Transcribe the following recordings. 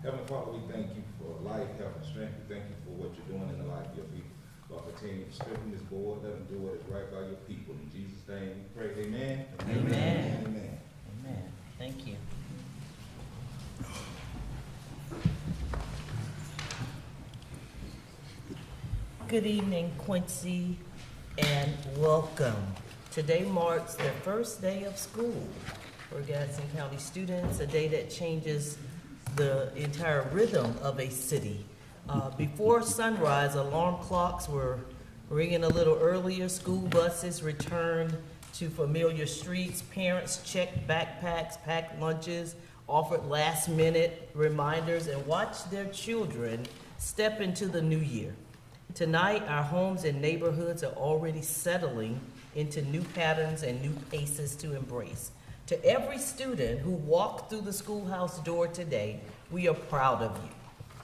Heavenly Father, we thank you for life, health, and strength. We thank you for what you're doing in the life of your people. Lord, continue to strengthen this board. Let them do what is right by your people. In Jesus' name we pray. Amen. Amen. Amen. Amen. Thank you. Good evening, Quincy, and welcome. Today marks the first day of school for Gadsden County students, a day that changes the entire rhythm of a city. Before sunrise, alarm clocks were ringing a little earlier. School buses returned to familiar streets. Parents checked backpacks, packed lunches, offered last-minute reminders, and watched their children step into the new year. Tonight, our homes and neighborhoods are already settling into new patterns and new paces to embrace. To every student who walked through the schoolhouse door today, we are proud of you.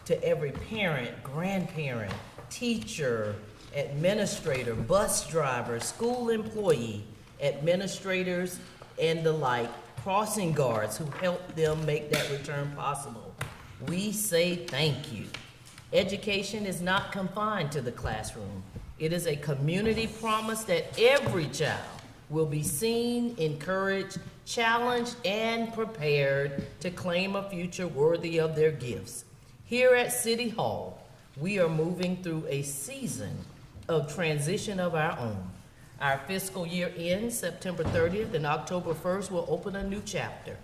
To every parent, grandparent, teacher, administrator, bus driver, school employee, administrators, and the like, crossing guards who helped them make that return possible, we say thank you. Education is not confined to the classroom. It is a community promise that every child will be seen, encouraged, challenged, and prepared to claim a future worthy of their gifts. Here at City Hall, we are moving through a season of transition of our own. Our fiscal year ends September 30th, and October 1st will open a new chapter.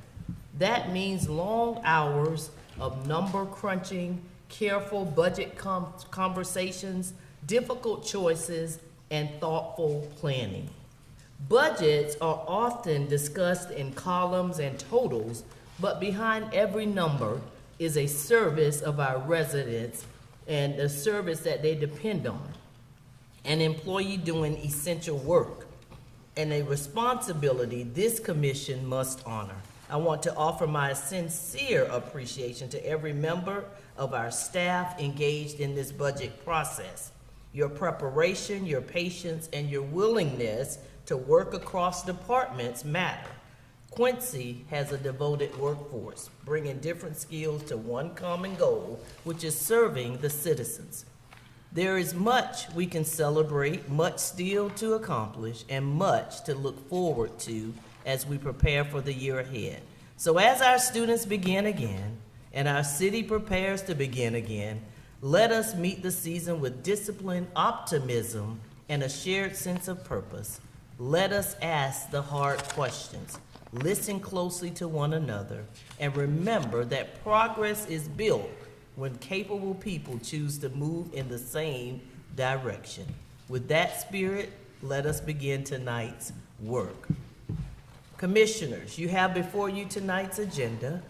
That means long hours of number crunching, careful budget conversations, difficult choices, and thoughtful planning. Budgets are often discussed in columns and totals, but behind every number is a service of our residents and a service that they depend on, an employee doing essential work, and a responsibility this commission must honor. I want to offer my sincere appreciation to every member of our staff engaged in this budget process. Your preparation, your patience, and your willingness to work across departments matter. Quincy has a devoted workforce, bringing different skills to one common goal, which is serving the citizens. There is much we can celebrate, much still to accomplish, and much to look forward to as we prepare for the year ahead. So as our students begin again, and our city prepares to begin again, let us meet the season with discipline, optimism, and a shared sense of purpose. Let us ask the hard questions, listen closely to one another, and remember that progress is built when capable people choose to move in the same direction. With that spirit, let us begin tonight's work. Commissioners, you have before you tonight's agenda.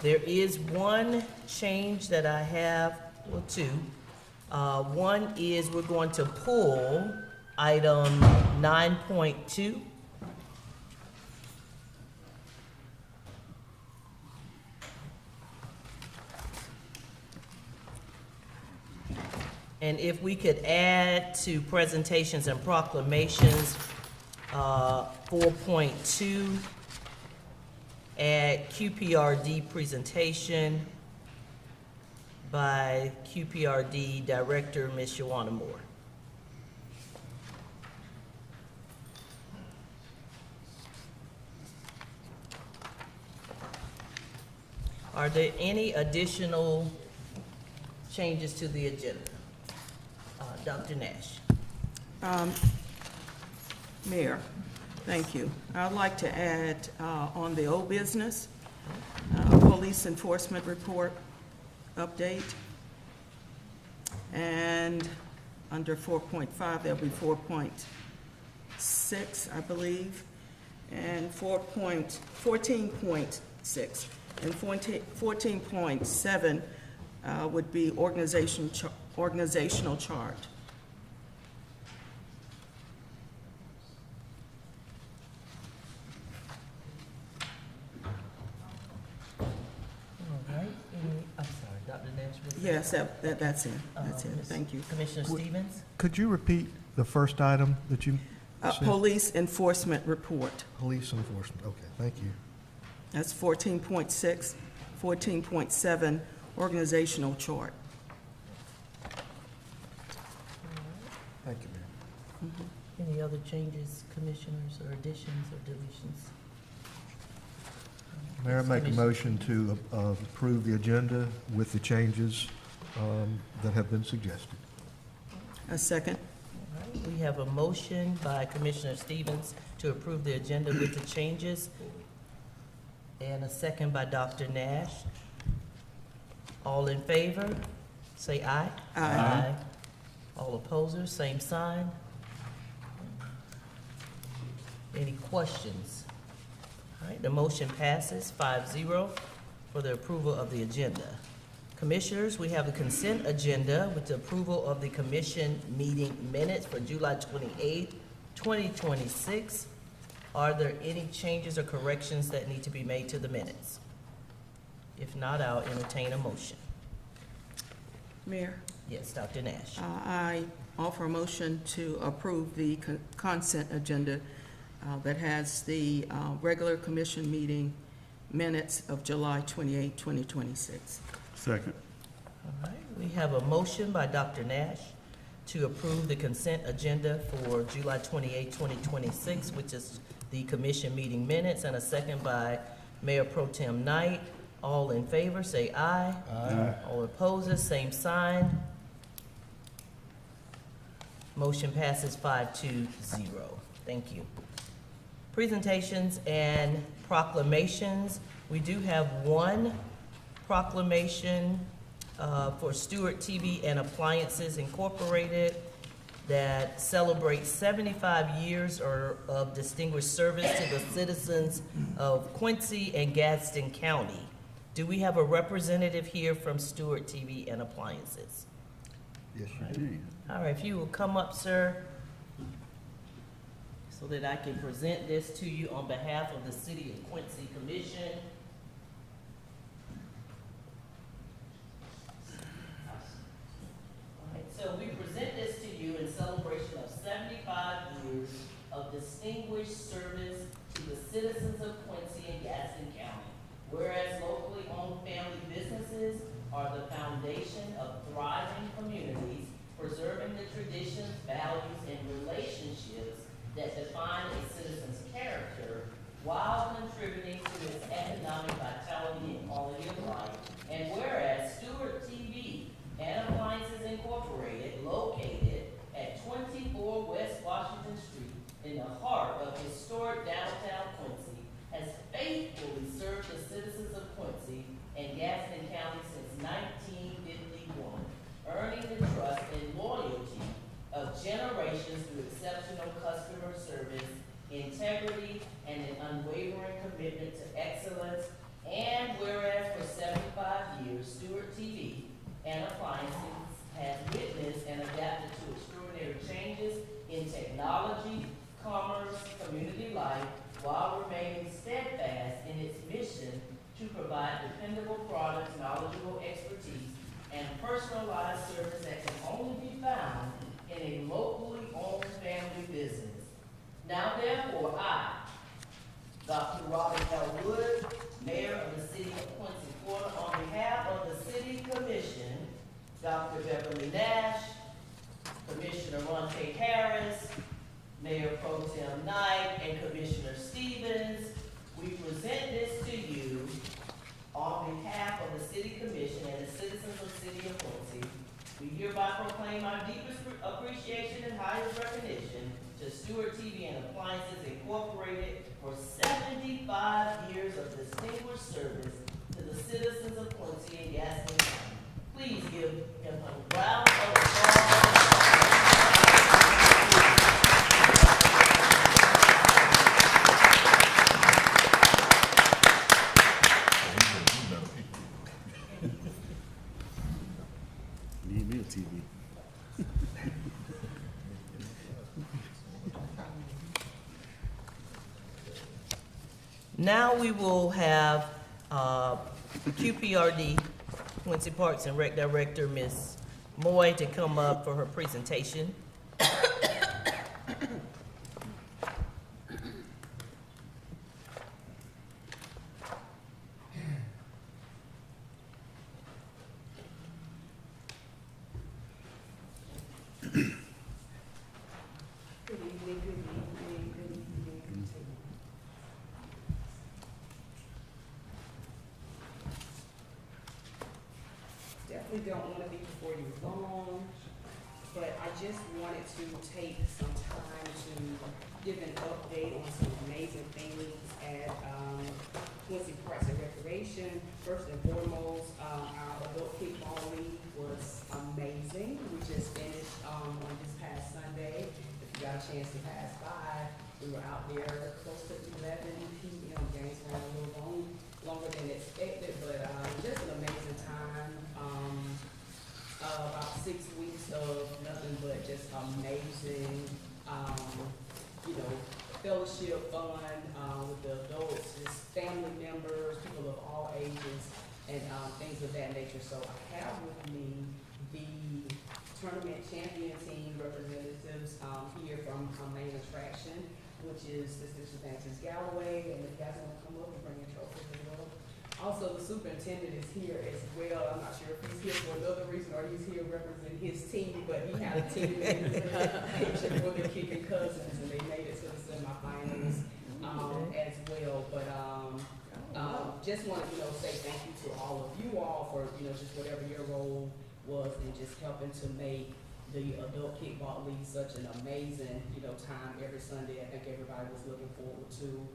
There is one change that I have, well, two. One is we're going to pull item 9.2. And if we could add to presentations and proclamations, 4.2, add QPRD presentation by QPRD Director, Ms. Shawana Moore. Are there any additional changes to the agenda? Dr. Nash. Mayor, thank you. I'd like to add on the old business, police enforcement report update. And under 4.5, there'll be 4.6, I believe, and 14.6. And 14.7 would be organizational chart. Yes, that's it. That's it. Thank you. Commissioner Stevens? Could you repeat the first item that you said? Police enforcement report. Police enforcement. Okay, thank you. That's 14.6, 14.7 organizational chart. Thank you, Mayor. Any other changes, commissioners, or additions or deletions? Mayor, I make a Commissioner. motion to approve the agenda with the changes that have been suggested. A second. All right, we have a motion by Commissioner Stevens to approve the agenda with the changes, and a second by Dr. Nash. All in favor, say aye. Aye. All opposers, same sign. Any questions? All right, the motion passes 5-0 for the approval of the agenda. Commissioners, we have the consent agenda with the approval of the commission meeting minutes for July 28, 2026. Are there any changes or corrections that need to be made to the minutes? If not, I'll entertain a motion. Mayor, Yes, Dr. Nash. I offer a motion to approve the consent agenda that has the regular commission meeting minutes of July 28, 2026. Second. All right, we have a motion by Dr. Nash to approve the consent agenda for July 28, 2026, which is the commission meeting minutes, and a second by Mayor Pro Tem Knight. All in favor, say aye. Aye. All opposers, same sign. Motion passes 5-0. Thank you. Presentations and proclamations. We do have one proclamation for Stewart TV and Appliances Incorporated that celebrates 75 years of distinguished service to the citizens of Quincy and Gadsden County. Do we have a representative here from Stewart TV and Appliances? Yes, you do. All right, if you will come up, sir, so that I can present this to you on behalf of the City of Quincy Commission. All right, so we present this to you in celebration of 75 years of distinguished service to the citizens of Quincy and Gadsden County. Whereas locally owned family businesses are the foundation of thriving communities, preserving the traditions, values, and relationships that define a citizen's character while contributing to its economic vitality and quality of life. And whereas Stewart TV and Appliances Incorporated, located at 24 West Washington Street in the heart of historic downtown Quincy, has faithfully served the citizens of Quincy and Gadsden County since 1951, earning the trust and loyalty of generations through exceptional customer service, integrity, and an unwavering commitment to excellence. And whereas for 75 years, Stewart TV and Appliances has witnessed and adapted to extraordinary changes in technology, commerce, community life, while remaining steadfast in its mission to provide dependable products, knowledgeable expertise, and personalized service that can only be found in a locally owned family business. Now therefore, I, Dr. Robert L. Wood, Mayor of the City of Quincy, Florida, on behalf of the City Commission, Dr. Beverly Nash, Commissioner Ron K. Harris, Mayor Pro Tem Knight, and Commissioner Stevens, we present this to you on behalf of the City Commission and the citizens of the City of Quincy. We hereby proclaim our deepest appreciation and highest recognition to Stewart TV and Appliances Incorporated for 75 years of distinguished service to the citizens of Quincy and Gadsden County. Please give him a round of applause. Need me a TV. Now we will have QPRD, Quincy Parks and Rec Director, Ms. Moy, to come up for her presentation. don't want to be before you long, but I just wanted to take some time to give an update on some amazing things at Quincy Parks and Recreation. First and foremost, our adult kickball league was amazing. We just finished on this past Sunday. If you got a chance to pass by, we were out there close to 11 p.m. Games ran a little longer than expected, but just an amazing time. About 6 weeks of nothing but just amazing, fellowship fun with the adults, just family members, people of all ages, and things of that nature. So I have with me the tournament champion team representatives here from Main Attraction, which is the Sister Francis Galloway, and if you guys want to come up and bring your trophies as well. Also, the superintendent is here as well. I'm not sure if he's here for another reason or he's here representing his team, but he had a team picture for the kicking cousins, and they made it to the semifinals as well. But just want to say thank you to all of you all for just whatever your role was in just helping to make the adult kickball league such an amazing time every Sunday. I think everybody was looking forward to.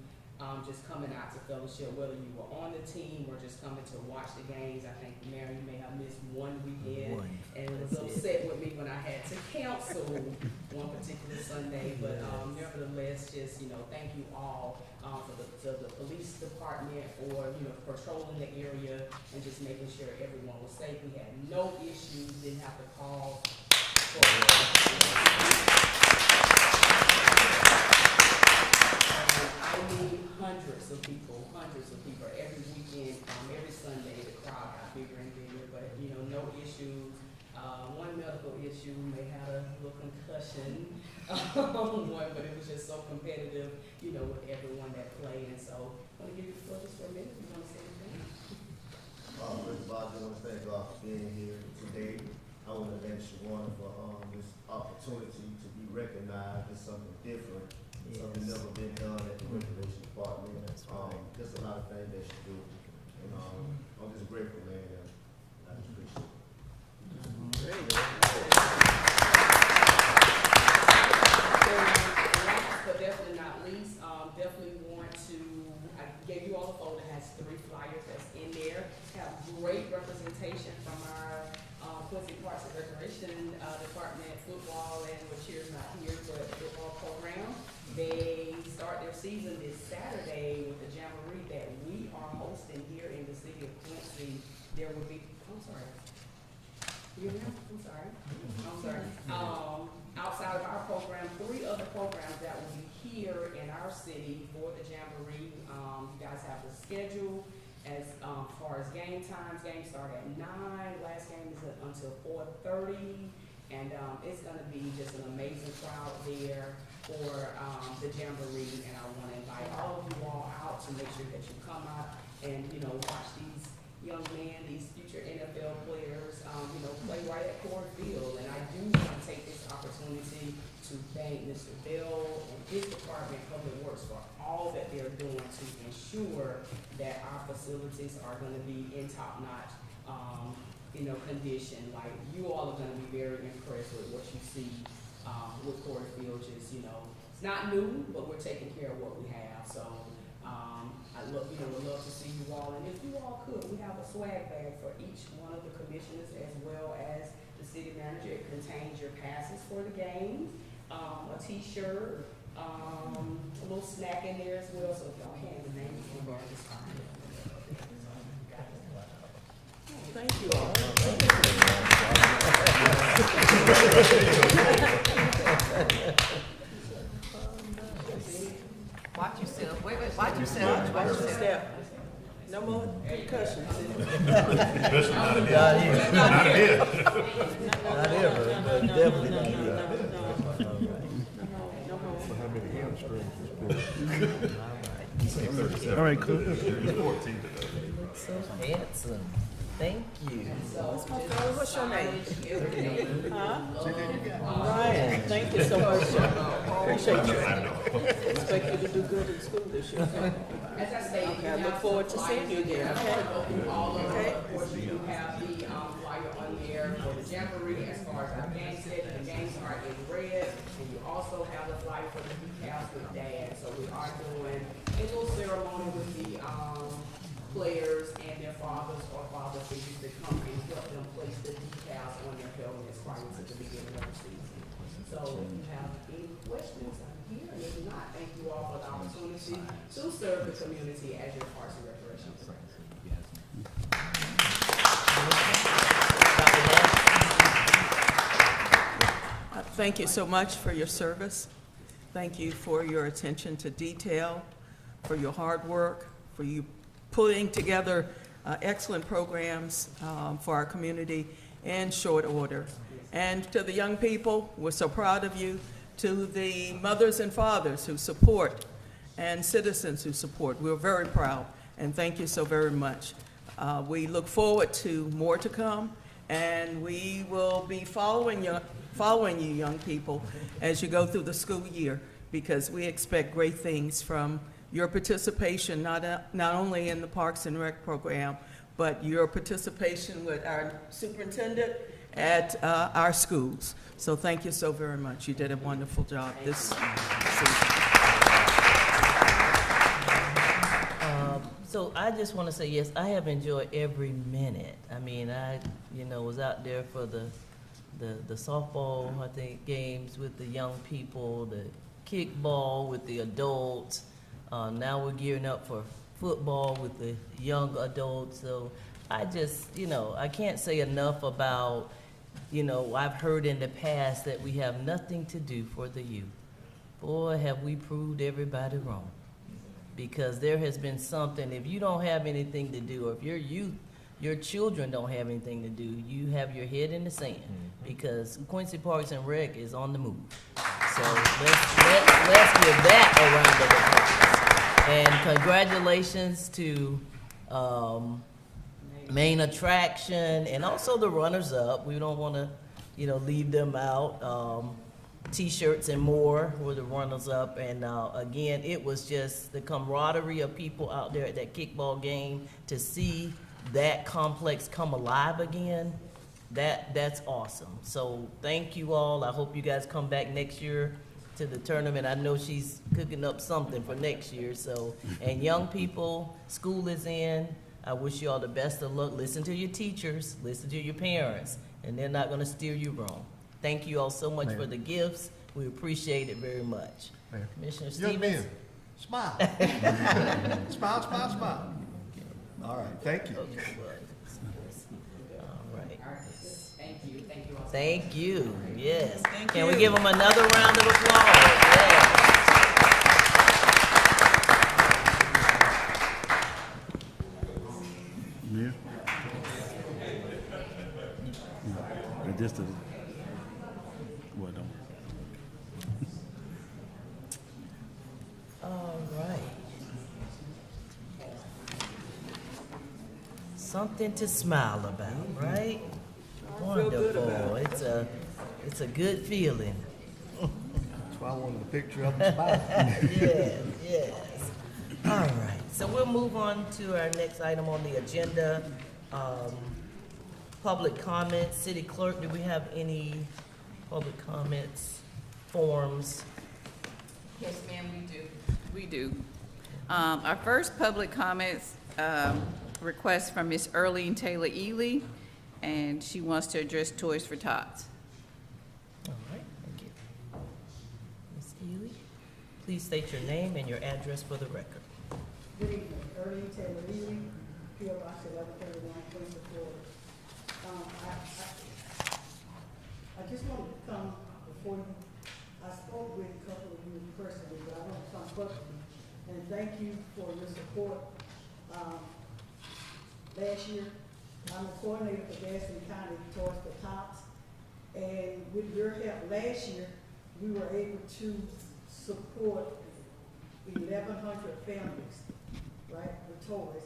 Just coming out to fellowship, whether you were on the team or just coming to watch the games. I think, Mary, you may have missed one weekend and was upset with me when I had to cancel one particular Sunday. But nevertheless, just, thank you all to the police department for, patrolling the area and just making sure everyone was safe. We had no issues, didn't have to call for hundreds of people every weekend, every Sunday. The crowd got bigger and bigger, but no issues. One medical issue, may have a little concussion, but it was just so competitive, with everyone that played. And so I want to give you the floor just for a minute. If you want to say anything? First of all, I just want to thank God for being here today. I want to thank Shawana for this opportunity to be recognized as something different. Something never been done at the recreation department. Just a lot of things that she do. And I'm just grateful, man. I just appreciate it. Last but definitely not least, definitely want to, I gave you all a folder that has 3 flyers that's in there. Have great representation from our Quincy Parks and Recreation Department, football, and we're cheering not here, but football program. They start their season this Saturday with the jamboree that we are hosting here in the city of Quincy. There will be, outside of our program, 3 other programs that will be here in our city for the jamboree. You guys have the schedule as far as game times. Games start at 9. Last game is until 4:30. And it's going to be just an amazing crowd there for the jamboree. And I want to invite all of you all out to make sure that you come out and, watch these young men, these future NFL players, play right at Ford Field. And I do want to take this opportunity to thank Mr. Bell and his department, Public Works, for all that they're doing to ensure that our facilities are going to be in top-notch condition. Like, you all are going to be very impressed with what you see with Ford Field. Just, it's not new, but we're taking care of what we have. So I would love to see you all. And if you all could, we have a swag bag for each one of the commissioners as well as the city manager. It contains your passes for the games, a t-shirt, a little snack in there as well. So if y'all hand the name on bar, it's fine. Thank you all. Watch yourself. Wait, watch yourself. Watch yourself. No more concussions. Especially not in Not here. here. Not here. Not ever, but definitely not here. How many hamstrings is pulled? All right, cool. 14 today. So handsome. Thank you. What's your name? Everything. Brian, thank you so much. appreciate you. I know. Expect you to do good in school this year. As I stated, Okay, I look forward to seeing you again, okay? Go through all of Okay. them. Of course, you do have the flyer on there for the jamboree as far as our game set. The games are in red, and you also have the flyer for the decals with Dad. So we are doing a little ceremony with the players and their fathers or father figures to come and help them place the decals on their helmets prior to the beginning of the season. So if you have any questions, I'm here, and if not, thank you all for the opportunity to serve the community as your Parks and Recreation Director. Thank you so much for your service. Thank you for your attention to detail, for your hard work, for you putting together excellent programs for our community in short order. And to the young people, we're so proud of you. To the mothers and fathers who support and citizens who support, we're very proud, and thank you so very much. We look forward to more to come, and we will be following you young people as you go through the school year, because we expect great things from your participation, not only in the Parks and Rec program, but your participation with our superintendent at our schools. So thank you so very much. You did a wonderful job this season. So I just want to say, yes, I have enjoyed every minute. I mean, I, was out there for the softball, I think, games with the young people, the kickball with the adults. Now we're gearing up for football with the young adults. So I just, I can't say enough about, I've heard in the past that we have nothing to do for the youth. Boy, have we proved everybody wrong. Because there has been something, if you don't have anything to do, or if your youth, your children don't have anything to do, you have your head in the sand. Because Quincy Parks and Rec is on the move. So let's give that a round of applause. And congratulations to Main Attraction and also the runners-up. We don't want to, leave them out. T-shirts and more were the runners-up. And again, it was just the camaraderie of people out there at that kickball game to see that complex come alive again. That's awesome. So thank you all. I hope you guys come back next year to the tournament. I know she's cooking up something for next year. So, and young people, school is in. I wish you all the best of luck. Listen to your teachers, listen to your parents, and they're not going to steer you wrong. Thank you all so much for the gifts. We appreciate it very much. Commissioner Young Stevens. men, smile. Smile, smile, smile. All right, thank you. Okay, well, all right. All right, thank you all. Thank you. Yes. Thank Can we you. give them another round of applause? Yes. Yeah. But just the, well, don't. All right. Something to smile about, right? Feel good about Wonderful. It's a good feeling. That's why I wanted a picture of them smiling. Yes, yes. All right, so we'll move on to our next item on the agenda. Public comments. City Clerk, do we have any public comments, forms? Yes, ma'am, we do. Our first public comments, request from Ms. Earlene Taylor Ely, and she wants to address Toys for Tots. All right, thank you. Ms. Ely, please state your name and your address for the record. Good evening, Early Taylor Ely, P.O. Box 1131, Quincy, Florida. I just wanted to come before you. I spoke with a couple of you personally, but I want to come personally and thank you for your support. Last year, I'm a coordinator for Gaston County Toys for Tots, and with your help last year, we were able to support 1,100 families, right, with toys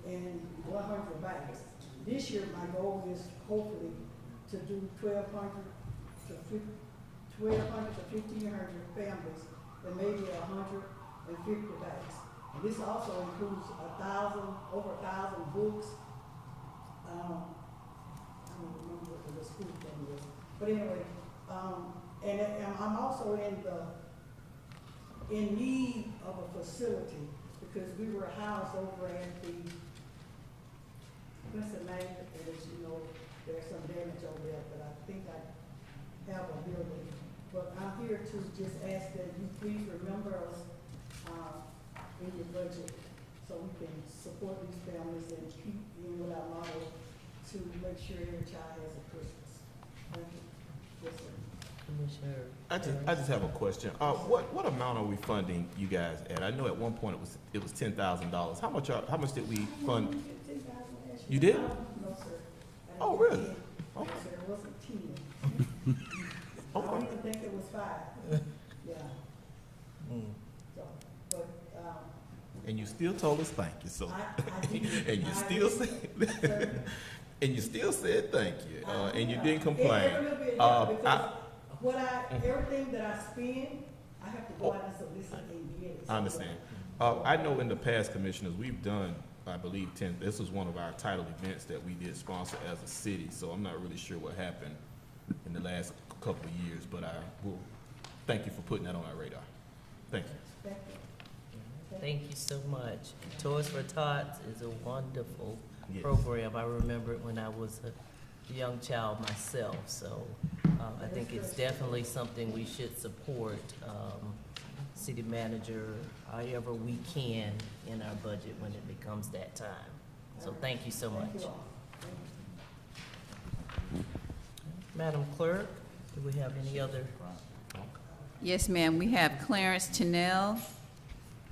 and 100 bags. This year, my goal is hopefully to do 1,200 to 1,200 to 1,500 families and maybe 150 bags. And this also includes over 1,000 books. I don't remember what the school thing was, but anyway, and I'm also in need of a facility because we were housed over at the, what's the name? As you know, there's some damage over there, but I think I have a building. But I'm here to just ask that you please remember us in your budget so we can support these families and keep in with our motto to make sure every child has a Christmas. Thank you. Yes, sir. Commissioner. I just have a question. What amount are we funding you guys at? I know at one point it was $10,000. How much did we fund? 10,000 last year. You did? No, sir. I Oh, didn't really? get 10. Okay. Yes, sir, it wasn't 10. I don't even think it was 5. Yeah. So, but, And you still told us thank you, so. I did. And you I still did. said, and you still said thank you, and you didn't Every complain. little bit, because everything that I spend, I have to go out and solicit and get it. I understand. I know in the past, commissioners, we've done, I believe, this was one of our title events that we did sponsor as a city, so I'm not really sure what happened in the last couple of years, but I will thank you for putting that on our radar. Thank you. Thank you. Thank you so much. Toys for Tots is a wonderful Yes. program. I remember it when I was a young child myself, so I think it's definitely something we should support. City manager, however we can in our budget when it becomes that time. So thank you so much. Thank you all. Madam Clerk, do we have any other? Yes, ma'am. We have Clarence Tennell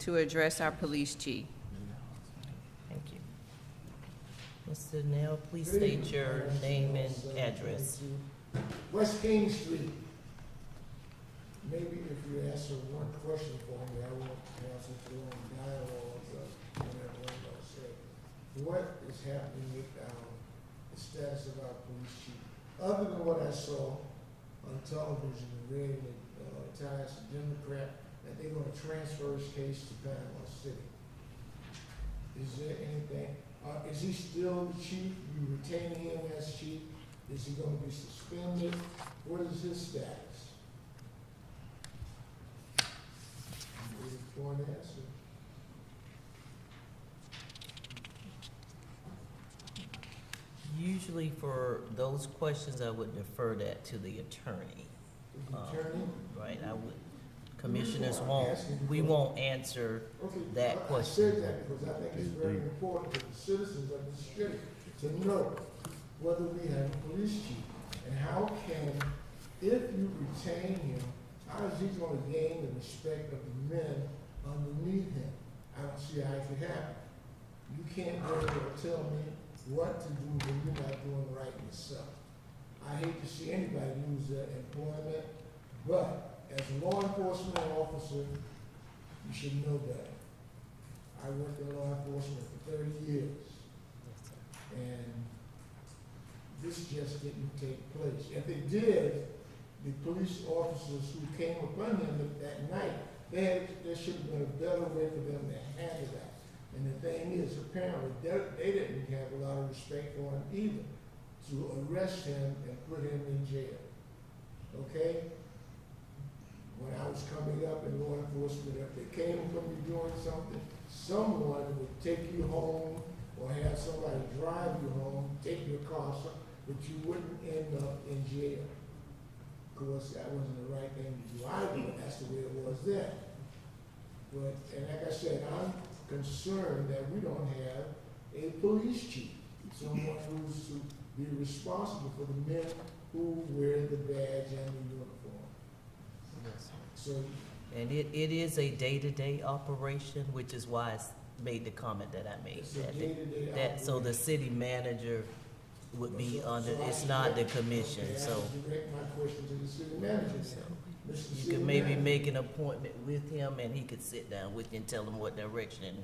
to address our police chief. Thank you. Mr. Nell, please state your name and address. West King Street. Maybe if you answer one question for me, I won't pass it through on dialogues or whatever I'm going to say. What is happening with the status of our police chief? Other than what I saw on television and read in the Times Democrat, that they're going to transfer his case to Panama City. Is there anything? Is he still the chief? You retaining him as chief? Is he going to be suspended? What is his status? I'm waiting for an answer. Usually for those questions, I would defer that to the attorney. The attorney? Right, I would, commissioners we won't answer Okay, that I question. said that because I think it's very important to the citizens of the state to know whether we have a police chief and how can, if you retain him, how is he going to gain the respect of the men underneath him? I don't see how it could happen. You can't go there and tell me what to do when you're not doing right yourself. I hate to see anybody lose their employment, but as a law enforcement officer, you should know better. I worked in law enforcement for 30 years, and this just didn't take place. If it did, the police officers who came upon him that night, there should have been a better way for them to handle that. And the thing is, apparently, they didn't have a lot of respect for him either, to arrest him and put him in jail. Okay? When I was coming up in law enforcement, if they came from you doing something, someone would take you home or have somebody drive you home, take your car, but you wouldn't end up in jail. Of course, that wasn't the right thing to do either, but that's the way it was then. But, and like I said, I'm concerned that we don't have a police chief, someone who's to be responsible for the men who wear the badge and the uniform. So, And it is a day-to-day operation, which is why I made the comment that I made. it's a That, day-to-day so the operation. city manager would be under, So I it's should not the direct- commission, okay, I so. should direct my question to the city manager So then. Mr. you City could maybe Manager. make an appointment with him and he could sit down with you and tell him what direction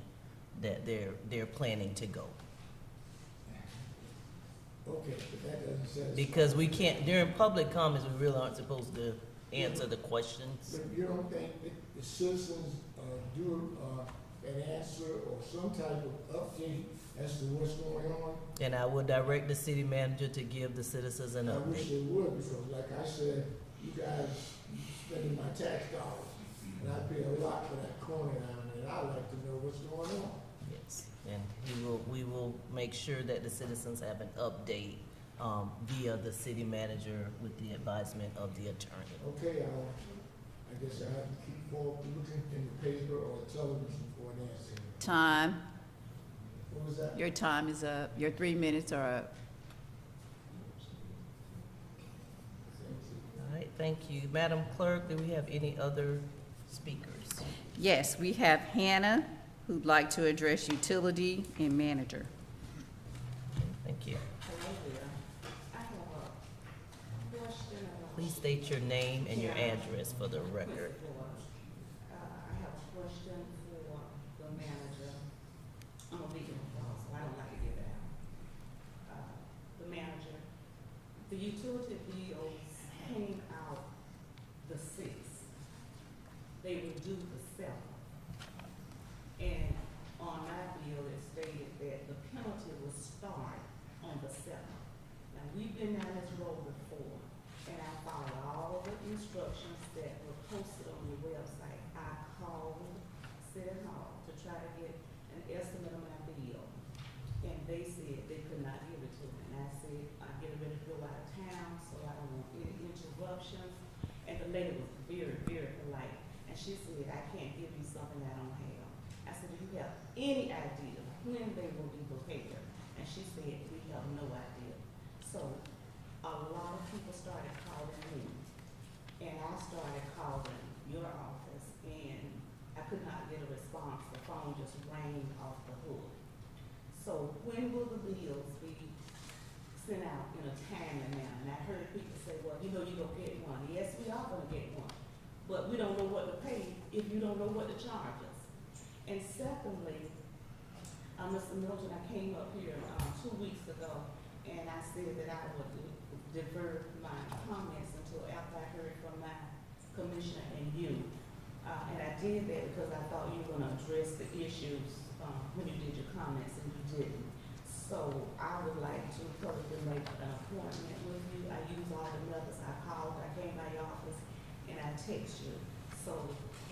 that they're planning to go. Okay, but that doesn't satisfy. Because we can't, during public comments, we really aren't supposed to answer the questions. But you don't think that the citizens, do, an answer or some type of update as to what's going on? And I will direct the city manager to give the citizens an I wish update. they would, because like I said, you guys spending my tax dollars, and I pay a lot for that corner down there, and I'd like to know what's going on. Yes, and we will make sure that the citizens have an update, via the city manager with the advisement of the attorney. Okay, I guess I have to keep forward looking in the paper or television for an answer. Time. What was that? Your time is up. Your 3 minutes are up. All right, thank you. Madam Clerk, do we have any other speakers? Yes, we have Hannah, who'd like to address utility and manager. Thank you. Hello there. I have a question about. Please state your name and your address for the record. I have a question for the manager. I'm a legal so I don't like to give it out. The manager, the utility bills came out the 6th. They were due the 7th. And on my bill, it stated that the penalty will start on the 7th. Now, we've been down this road before, and I followed all the instructions that were posted on your website. I called City Hall to try to get an estimate of my bill, and they said they could not give it to me. And I said, I'm getting ready to go out of town, so I don't want any interruptions. And the lady was very, very polite, and she said, I can't give you something I don't have. I said, do you have any idea when they will be prepared? And she said, we have no idea. So a lot of people started calling me, and I started calling your office, and I could not get a response. The phone just rang off the hook. So when will the bills be sent out in a timely manner? And I heard people say, well, you know, you're gonna get one. Yes, we are gonna get one, but we don't know what to pay if you don't know what to charge us. And secondly, Mr. Milton, I came up here 2 weeks ago, and I said that I would defer my comments until after I heard from my commissioner and you. And I did that because I thought you were going to address the issues when you did your comments, and you didn't. So I would like to probably make an appointment with you. I use all the methods. I called, I came by your office, and I text you. So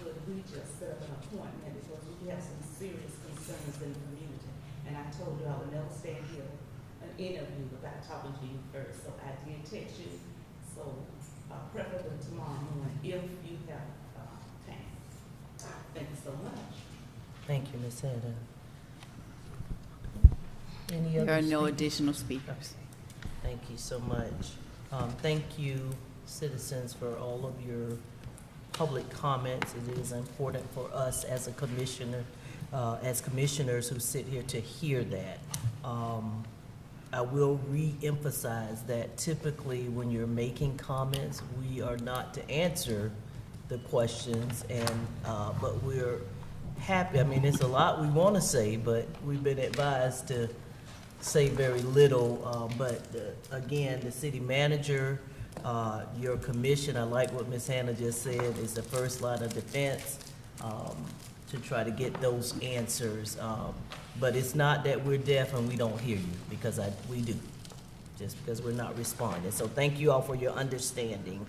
could we just set up an appointment, because we have some serious concerns in the community. And I told you I would never stand here an interview without talking to you first. So I did text you. So preferably tomorrow morning, if you have time. Thank you so much. Thank you, Ms. Hedda. Any other There are no speakers? additional speakers. Thank you so much. Thank you, citizens, for all of your public comments. It is important for us as a commissioner, as commissioners who sit here to hear that. I will re-emphasize that typically when you're making comments, we are not to answer the questions, and but we're happy. I mean, it's a lot we want to say, but we've been advised to say very little. But again, the city manager, your commission, I like what Ms. Hannah just said, is the first line of defense to try to get those answers. But it's not that we're deaf and we don't hear you, because we do, just because we're not responding. So thank you all for your understanding.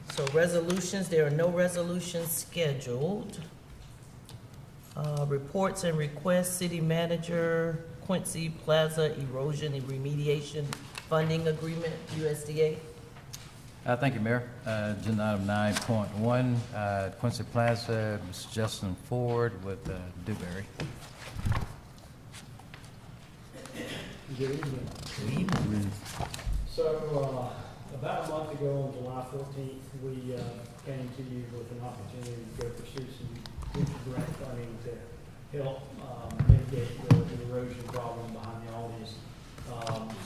So resolutions, there are no resolutions scheduled. Reports and requests, city manager, Quincy Plaza Erosion and Remediation Funding Agreement, USDA. Thank you, Mayor. Agenda item 9.1, Quincy Plaza, Mr. Justin Ford with Dewberry. Good evening. Good evening. So, about a month ago, on July 14th, we came to you with an opportunity to go pursue some grant funding to help mitigate the erosion problem behind the Aldi's.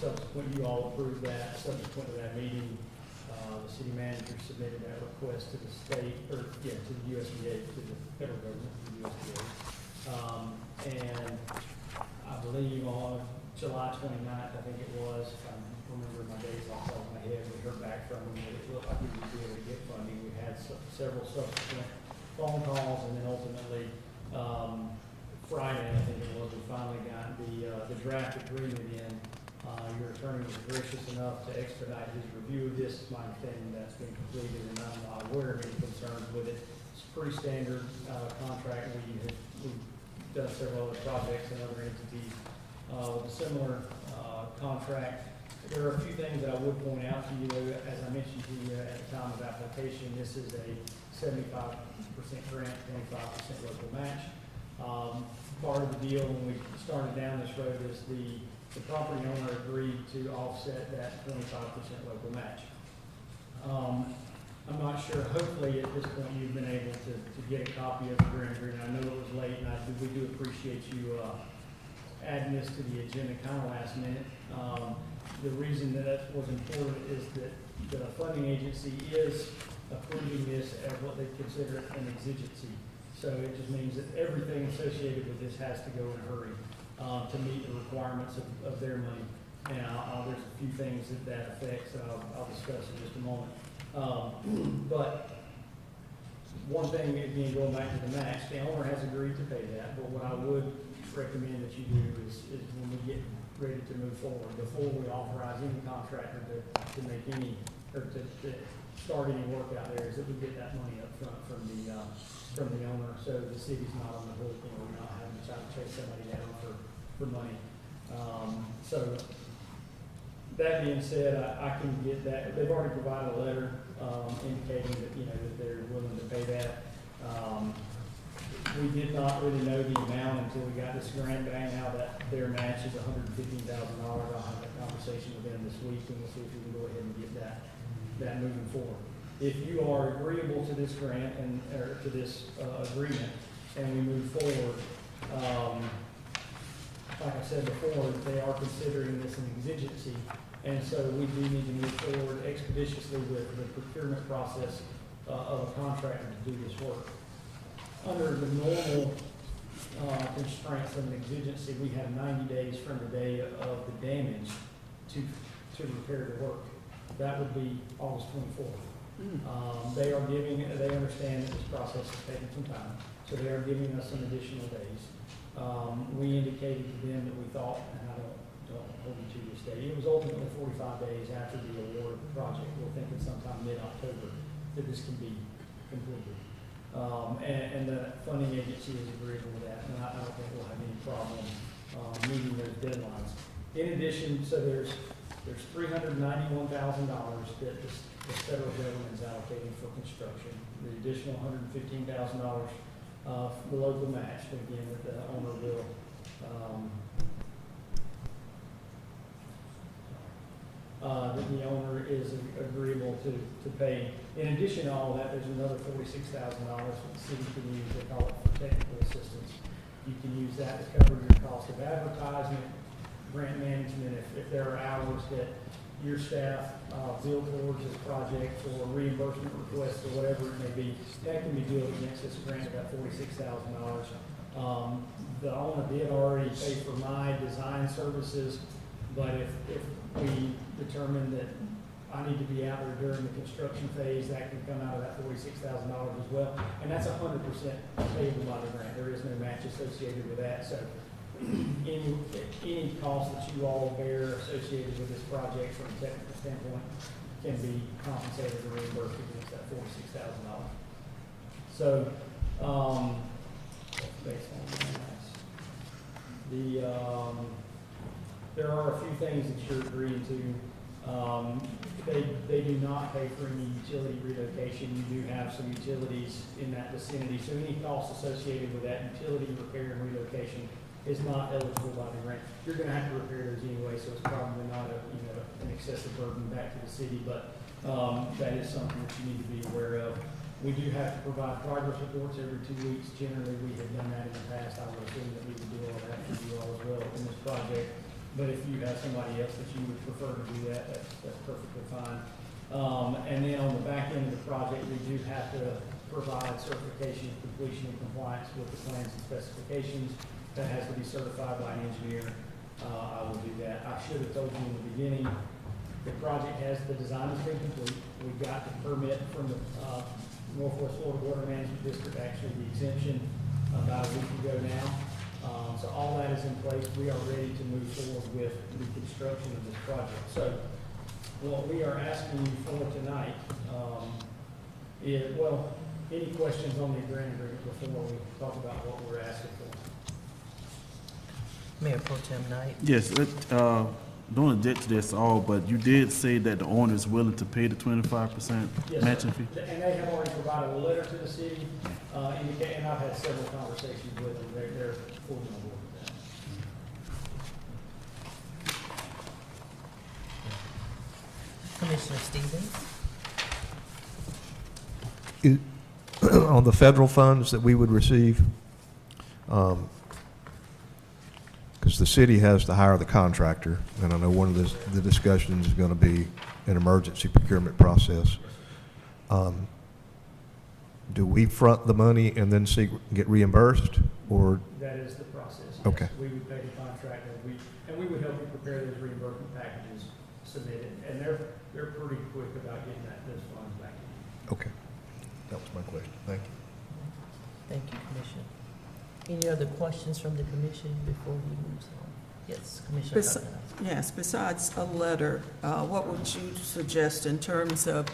Subsequent, you all approved that. Subsequent to that meeting, the city manager submitted that request to the state, or to the USDA, to the federal government, the USDA. And I believe on July 29th, I think it was, if I remember my dates off the top of my head, we heard back from them that it looked like we would be able to get funding. We had several subsequent phone calls, and then ultimately, Friday, I think it was, we finally got the draft agreement in. Your attorney was gracious enough to expedite his review of this. It's my understanding that's been completed, and I'm not aware of any concerns with it. It's a pretty standard contract. We've done several other projects and other entities with a similar contract. There are a few things that I would point out to you. As I mentioned to you at the time of application, this is a 75% grant, 25% local match. Part of the deal when we started down this road is the property owner agreed to offset that 25% local match. I'm not sure, hopefully at this point you've been able to get a copy of the grant agreement. I know it was late, and we do appreciate you adding this to the agenda kind of last minute. The reason that was important is that the funding agency is approving this as what they consider an exigency. So it just means that everything associated with this has to go in a hurry to meet the requirements of their money. And there's a few things that affects that I'll discuss in just a moment. But one thing, again, going back to the match, the owner has agreed to pay that, but what I would recommend that you do is when we get ready to move forward, before we authorize any contractor to make any, or to start any work out there, is that we get that money up front from the owner, so the city's not on the hook, we're not having to try to chase somebody down for money. So that being said, I can get that. They've already provided a letter indicating that that they're willing to pay that. We did not really know the amount until we got this grant back. Now that their match is $115,000, I'll have a conversation with them this week, and we'll see if we can go ahead and get that moving forward. If you are agreeable to this grant or to this agreement, and we move forward, like I said before, they are considering this an exigency, and so we do need to move forward expeditiously with the procurement process of a contractor to do this work. Under the normal constraints of an exigency, we have 90 days from the day of the damage to repair the work. That would be August 24th. They understand that this process is taking some time, so they are giving us some additional days. We indicated to them that we thought, and I don't hold you to this date, it was ultimately 45 days after the award of the project. We're thinking sometime mid-October that this can be completed. And the funding agency is agreeable with that, and I don't think we'll have any problem meeting those deadlines. In addition, so there's $391,000 that the federal government is allocating for construction. The additional $115,000 for the local match, again, that the owner will that the owner is agreeable to pay. In addition to all that, there's another $46,000 that the city can use. They call it for technical assistance. You can use that to cover your cost of advertisement, grant management, if there are hours that your staff bill towards this project for reimbursement requests or whatever it may be, that can be billed against this grant, about $46,000. The owner did already pay for my design services, but if we determine that I need to be out there during the construction phase, that can come out of that $46,000 as well. And that's 100% payable by the grant. There is no match associated with that. So any cost that you all bear associated with this project from a technical standpoint can be compensated or reimbursed against that $46,000. So, based on that, there are a few things that you're agreeing to. They do not pay for any utility relocation. You do have some utilities in that vicinity, so any costs associated with that utility repair and relocation is not eligible by the grant. You're going to have to repair those anyway, so it's probably not an excessive burden back to the city, but that is something that you need to be aware of. We do have to provide progress reports every 2 weeks. Generally, we have done that in the past. I would assume that we would do all that for you all as well in this project. But if you have somebody else that you would prefer to do that, that's perfectly fine. And then on the back end of the project, we do have to provide certification of completion and compliance with the plans and specifications. that has to be certified by an engineer, I will do that. I should have told you in the beginning, the project has, the design has been complete. We got the permit from the Northwest Florida Water Management District, actually the exemption about a week ago now. So all that is in place. We are ready to move forward with the construction of this project. So what we are asking you for tonight is, well, any questions on the grant agreement before we talk about what we're asking for? Mayor Pro Tem Knight. Yes, don't object to this at all, but you did say that the owner is willing to pay the 25% Yes, matching sir. fee? And they have already provided a letter to the city, indicating, and I've had several conversations with them, they're fully on board with that. Commissioner Stevens. On the federal funds that we would receive, because the city has to hire the contractor, and I know one of the discussions is going to be an emergency procurement process. Do we front the money and then get reimbursed, or? That is the process. Yes. Okay. We would pay the contractor, and we would help you prepare those reimbursement packages submitted, and they're pretty quick about getting those funds back to you. Okay, that was my question. Thank you. Thank you, Commissioner. Any other questions from the commission before we move on? Yes, Commissioner. Yes, besides a letter, what would you suggest in terms of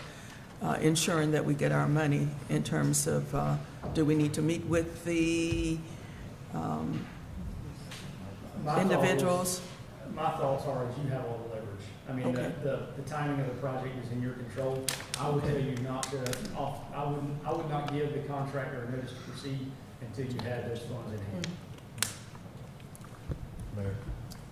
ensuring that we get our money, in terms of, do we need to meet with the individuals? My thoughts are is you have all the leverage. I mean, Okay. the timing of the project is in your control. I would tell you not to, I would not give the contractor a notice to proceed until you had those funds in hand. Mayor.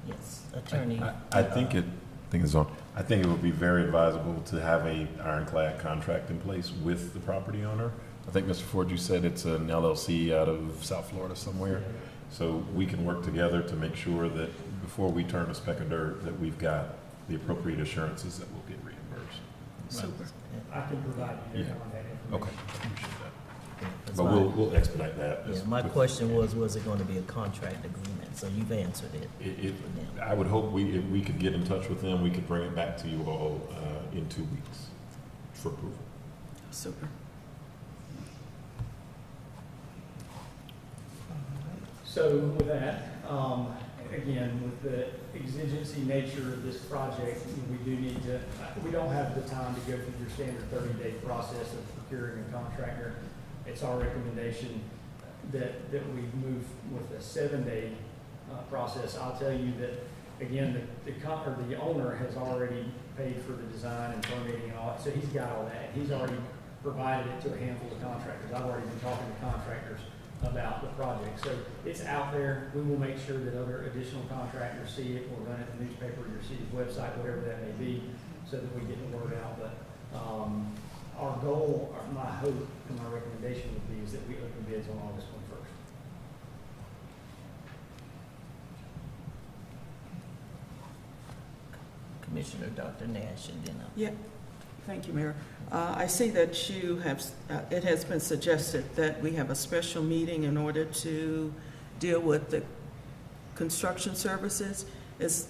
Yes, Attorney. I think it would be very advisable to have a ironclad contract in place with the property owner. I think, Mr. Ford, you said it's an LLC out of South Florida somewhere. So we can work together to make sure that before we turn a speck of dirt, that we've got the appropriate assurances that we'll get reimbursed. Super. I can provide you their contact information. Okay, appreciate that. That's But my- we'll expedite that. Yeah, my question was it going to be a contract agreement? So you've answered it. I would hope if we could get in touch with them, we could bring it back to you all in 2 weeks for approval. Super. So with that, again, with the exigency nature of this project, we do need to, we don't have the time to go through your standard 30-day process of procuring a contractor. It's our recommendation that we move with a 7-day process. I'll tell you that, again, the owner has already paid for the design and permitting and all that, so he's got all that. He's already provided it to a handful of contractors. I've already been talking to contractors about the project. So it's out there. We will make sure that other additional contractors see it. We'll run it in the newspaper, your city's website, whatever that may be, so that we get the word out. But our goal, or my hope, and my recommendation would be is that we open bids on August 21st. Commissioner Dr. Nash, and then Yeah, thank you, Mayor. I see that you have, it has been suggested that we have a special meeting in order to deal with the construction services.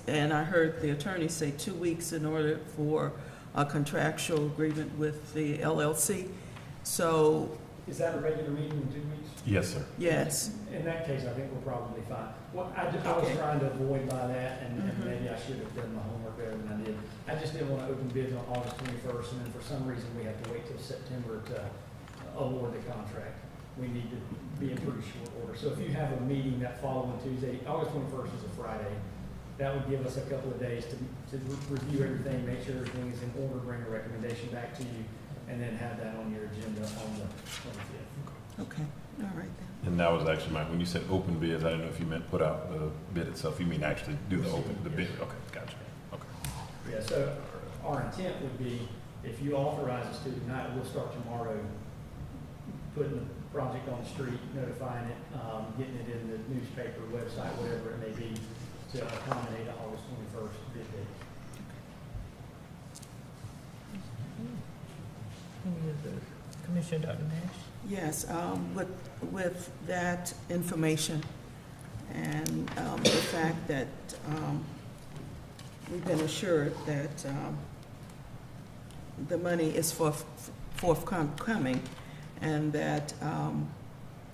And I heard the attorney say 2 weeks in order for a contractual agreement with the LLC. So, Is that a regular meeting in 2 weeks? Yes, sir. yes, In that case, I think we're probably fine. What I was Okay. trying to avoid by that, and maybe I should have done my homework better than I did. I just didn't want to open bids on August 21st, and then for some reason, we have to wait till September to award the contract. We need to be in pretty short order. So if you have a meeting that following Tuesday, August 21st is a Friday, that would give us a couple of days to review everything, make sure everything is in order, bring a recommendation back to you, and then have that on your agenda on the 25th. okay, all right then. And that was actually when you said open bids, I didn't know if you meant put out the bid itself. You mean actually do the bid? Okay, gotcha. Okay. Yeah, so our intent would be, if you authorize us to tonight, we'll start tomorrow putting the project on the street, notifying it, getting it in the newspaper, website, whatever it may be, to accommodate the August 21st bid date. any other, Commissioner Dr. Nash? Yes, with that information, and and the fact that we've been assured that the money is forthcoming, and that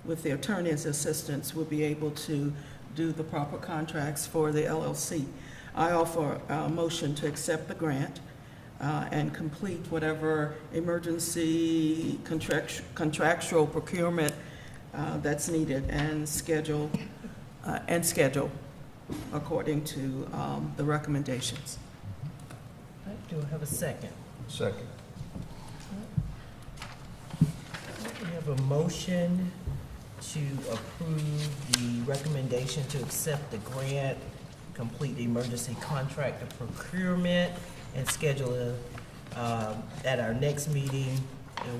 with the attorney's assistance, we'll be able to do the proper contracts for the LLC. I offer a motion to accept the grant and complete whatever emergency contractual procurement that's needed, and schedule according to the recommendations. All right, do I have a second? Second. We have a motion to approve the recommendation to accept the grant, complete the emergency contract of procurement, and schedule at our next meeting,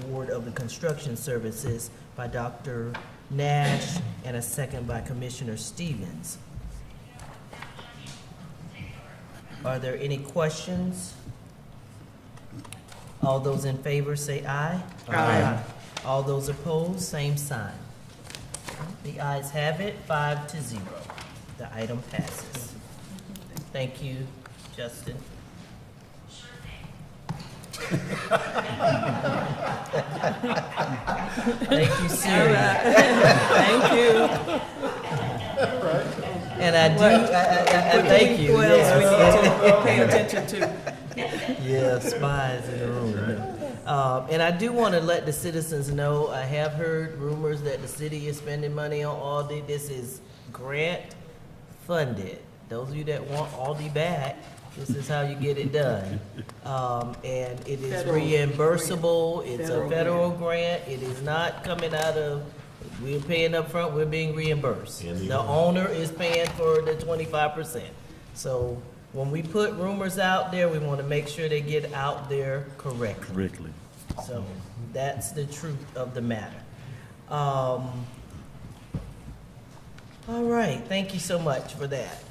award of the construction services by Dr. Nash, and a second by Commissioner Stevens. Are there any questions? All those in favor say aye. Aye. All those opposed, same sign. The ayes have it, 5-0. The item passes. Thank you, Justin. Thank you, Siri. Thank you. And I thank you. Who else we Yes. need to pay attention to? Yeah, spies in the room. And I do want to let the citizens know, I have heard rumors that the city is spending money on Aldi. This is grant funded. Those of you that want Aldi back, this is how you get it done. And it is Federal reimbursable. It's a Federal federal grant. It is not coming out of, we're paying up front. We're being reimbursed. The owner is paying for the 25%. So when we put rumors out there, we want to make sure they get out there correctly. So that's the truth of the matter. All right, thank you so much for that.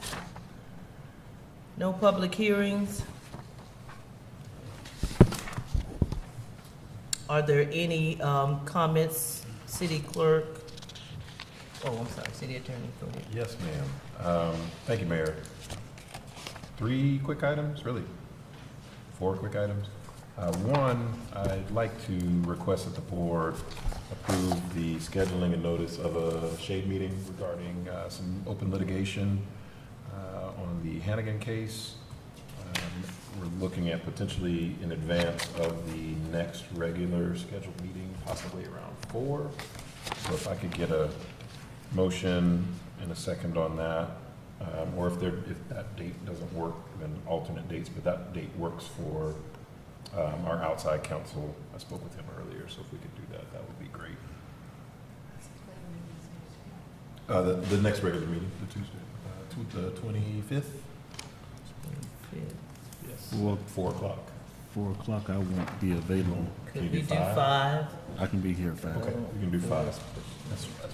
No public hearings? Are there any comments, city clerk? Oh, I'm sorry, city attorney, go ahead. Yes, ma'am. Thank you, Mayor. 3 quick items, really? 4 quick items. One, I'd like to request that the board approve the scheduling and notice of a shade meeting regarding some open litigation on the Hannigan case. We're looking at potentially in advance of the next regular scheduled meeting, possibly around 4. So if I could get a motion and a second on that, or if that date doesn't work, then alternate dates, but that date works for our outside counsel. I spoke with him earlier, so if we could do that, that would be great. The next regular meeting, the Tuesday, the 25th? Yes. Well, 4 o'clock. 4 o'clock, I won't be available. Could you we do do 5? 5? I can be here at 5. Okay, we can do 5. That's fine.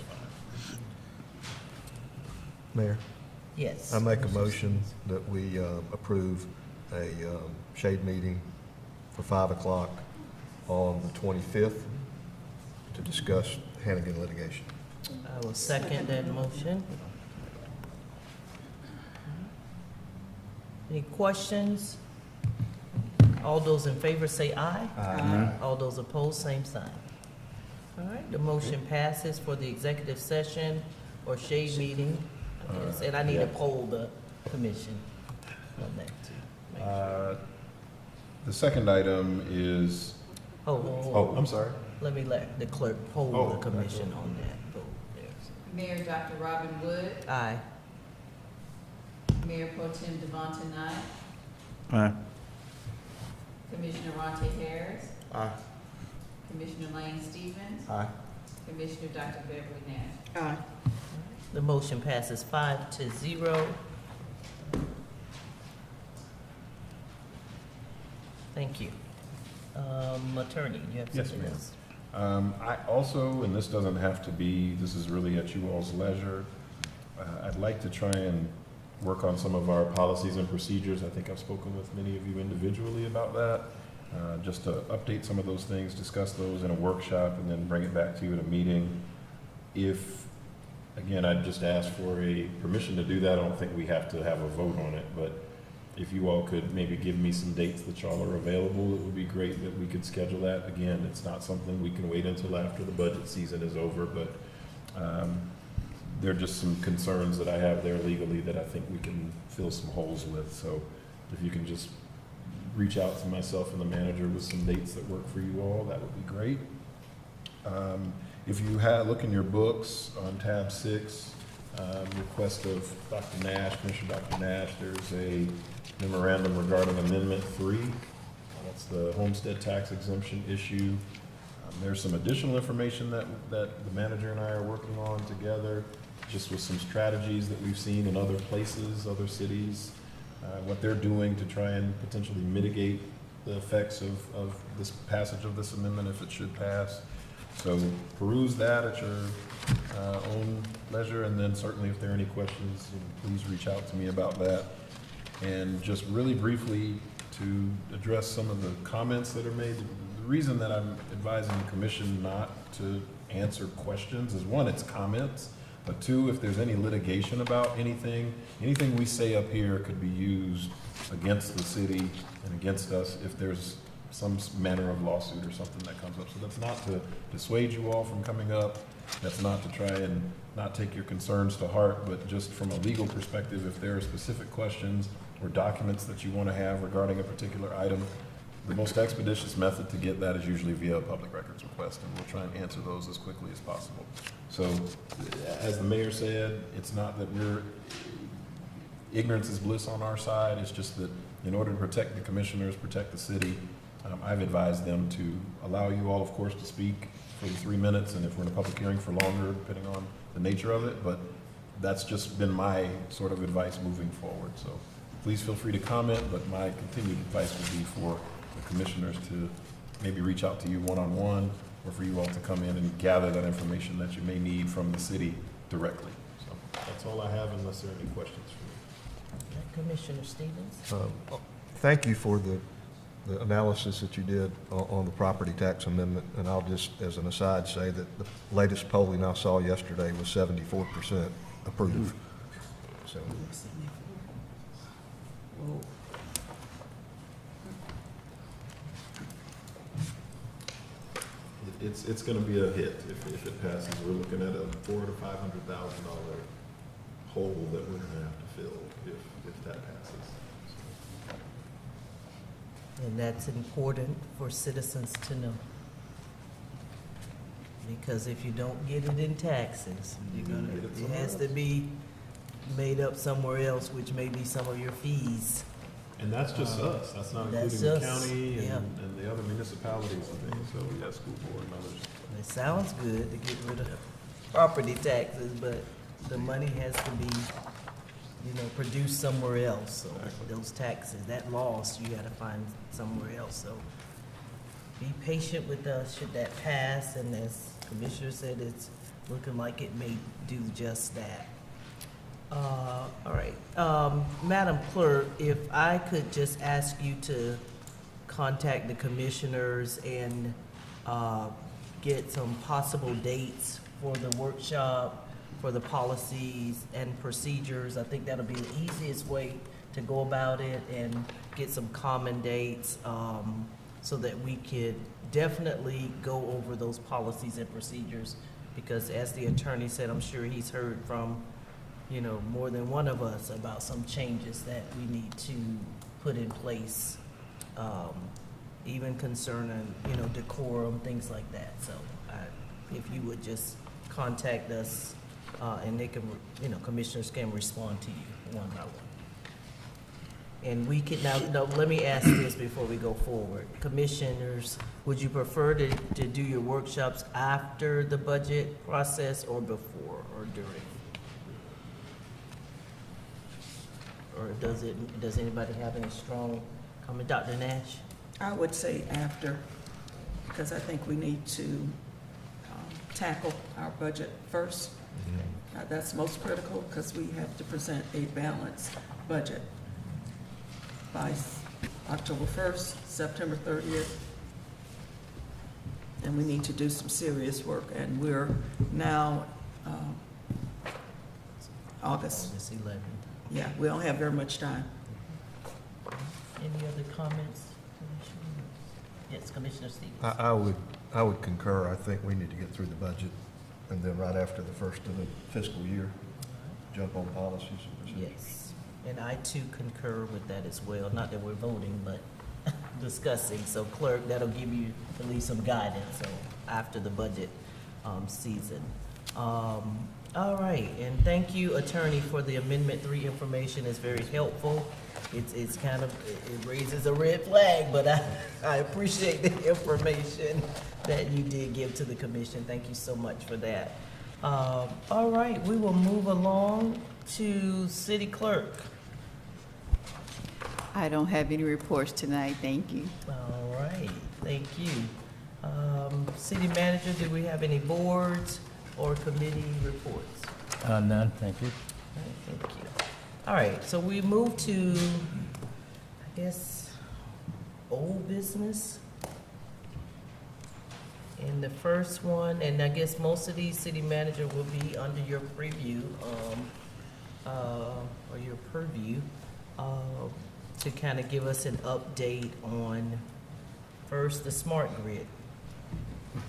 Mayor, Yes. I make a motion that we approve a shade meeting for 5 o'clock on the 25th to discuss Hannigan litigation. I will second that motion. Any questions? All those in favor say aye. Aye. All those opposed, same sign. All right, the motion passes for the executive session or shade meeting. I guess. And I need to poll the commission on that too. Make sure. The second item is, Oh, I'm sorry. let me let the clerk poll Oh, the commission on that vote there. Mayor Dr. Robin Wood, Aye. Mayor Pro Tem Devonta Knight, Aye. Commissioner Ronte Harris, Aye. Commissioner Lane Stevens, Aye. Commissioner Dr. Beverly Nash. Aye. The motion passes 5-0. Thank you. Attorney, you have Yes, something ma'am. else? I also, and this doesn't have to be, this is really at you all's leisure, I'd like to try and work on some of our policies and procedures. I think I've spoken with many of you individually about that, just to update some of those things, discuss those in a workshop, and then bring it back to you at a meeting. If Again, I'd just ask for a permission to do that. I don't think we have to have a vote on it, but if you all could maybe give me some dates that y'all are available, it would be great that we could schedule that. Again, it's not something we can wait until after the budget season is over, but there are just some concerns that I have there legally that I think we can fill some holes with. So if you can just reach out to myself and the manager with some dates that work for you all, that would be great. If you look in your books on tab 6, request of Dr. Nash, Commissioner Dr. Nash, there's a memorandum regarding Amendment 3. That's the homestead tax exemption issue. There's some additional information that the manager and I are working on together, just with some strategies that we've seen in other places, other cities, what they're doing to try and potentially mitigate the effects of this passage of this amendment if it should pass. So peruse that at your own leisure, and then certainly if there are any questions, please reach out to me about that. And just really briefly to address some of the comments that are made, the reason that I'm advising the commission not to answer questions is, one, it's comments, but two, if there's any litigation about anything we say up here could be used against the city and against us if there's some manner of lawsuit or something that comes up. So that's not to dissuade you all from coming up. That's not to try and not take your concerns to heart, but just from a legal perspective, if there are specific questions or documents that you want to have regarding a particular item, the most expeditious method to get that is usually via a public records request, and we'll try and answer those as quickly as possible. So, as the mayor said, it's not that ignorance is bliss on our side. It's just that in order to protect the commissioners, protect the city, I've advised them to allow you all, of course, to speak for the 3 minutes, and if we're in a public hearing for longer, depending on the nature of it, but that's just been my sort of advice moving forward. So please feel free to comment, but my continued advice would be for the commissioners to maybe reach out to you one-on-one, or for you all to come in and gather that information that you may need from the city directly. So that's all I have, unless there are any questions for me. Commissioner Stevens? Thank you for the analysis that you did on the property tax amendment, and I'll just, as an aside, say that the latest polling I saw yesterday was 74% approve. So. It's going to be a hit if it passes. We're looking at a $400,000 to $500,000 hole that we're going to have to fill if that passes. And that's important for citizens to know. Because if you don't get it in taxes, it has to be made up somewhere else, which may be some of your fees. And that's just us. That's not including the county and the other municipalities and things. So we have school board and others. It sounds good to get rid of property taxes, but the money has to be, produced somewhere else. So those taxes, that loss, you gotta find somewhere else. So be patient with us should that pass, and as Commissioner said, it's looking like it may do just that. All right, Madam Clerk, if I could just ask you to contact the commissioners and get some possible dates for the workshop, for the policies and procedures. I think that'll be the easiest way to go about it, and get some common dates so that we could definitely go over those policies and procedures, because as the attorney said, I'm sure he's heard from more than one of us about some changes that we need to put in place, even concerning, decorum, things like that. So if you would just contact us, and they can, commissioners can respond to you one by one. And we can, now, let me ask this before we go forward. Commissioners, would you prefer to do your workshops after the budget process, or before, or during? Or does anybody have any strong comment? Dr. Nash? I would say after, because I think we need to tackle our budget first. That's most critical, because we have to present a balanced budget by October 1st, September 30th. And we need to do some serious work, and we're now August. August 11th. Yeah, we don't have very much time. Any other comments? Commissioner? Yes, Commissioner Stevens. I would concur. I think we need to get through the budget, and then right after the first of the fiscal year, jump on policies and procedures. Yes, and I too concur with that as well. Not that we're voting, but discussing. So clerk, that'll give you at least some guidance so after the budget season. All right, and thank you, attorney, for the Amendment 3 information. It's very helpful. It's kind of, it raises a red flag, but I appreciate the information that you did give to the commission. Thank you so much for that. All right, we will move along to city clerk. I don't have any reports tonight, thank you. All right, thank you. City manager, do we have any boards or committee reports? None, thank you. All right, thank you. All right, so we move to, I guess, old business. And the first one, and I guess most of these, city manager, will be under your preview, or your purview, to kind of give us an update on, first, the smart grid.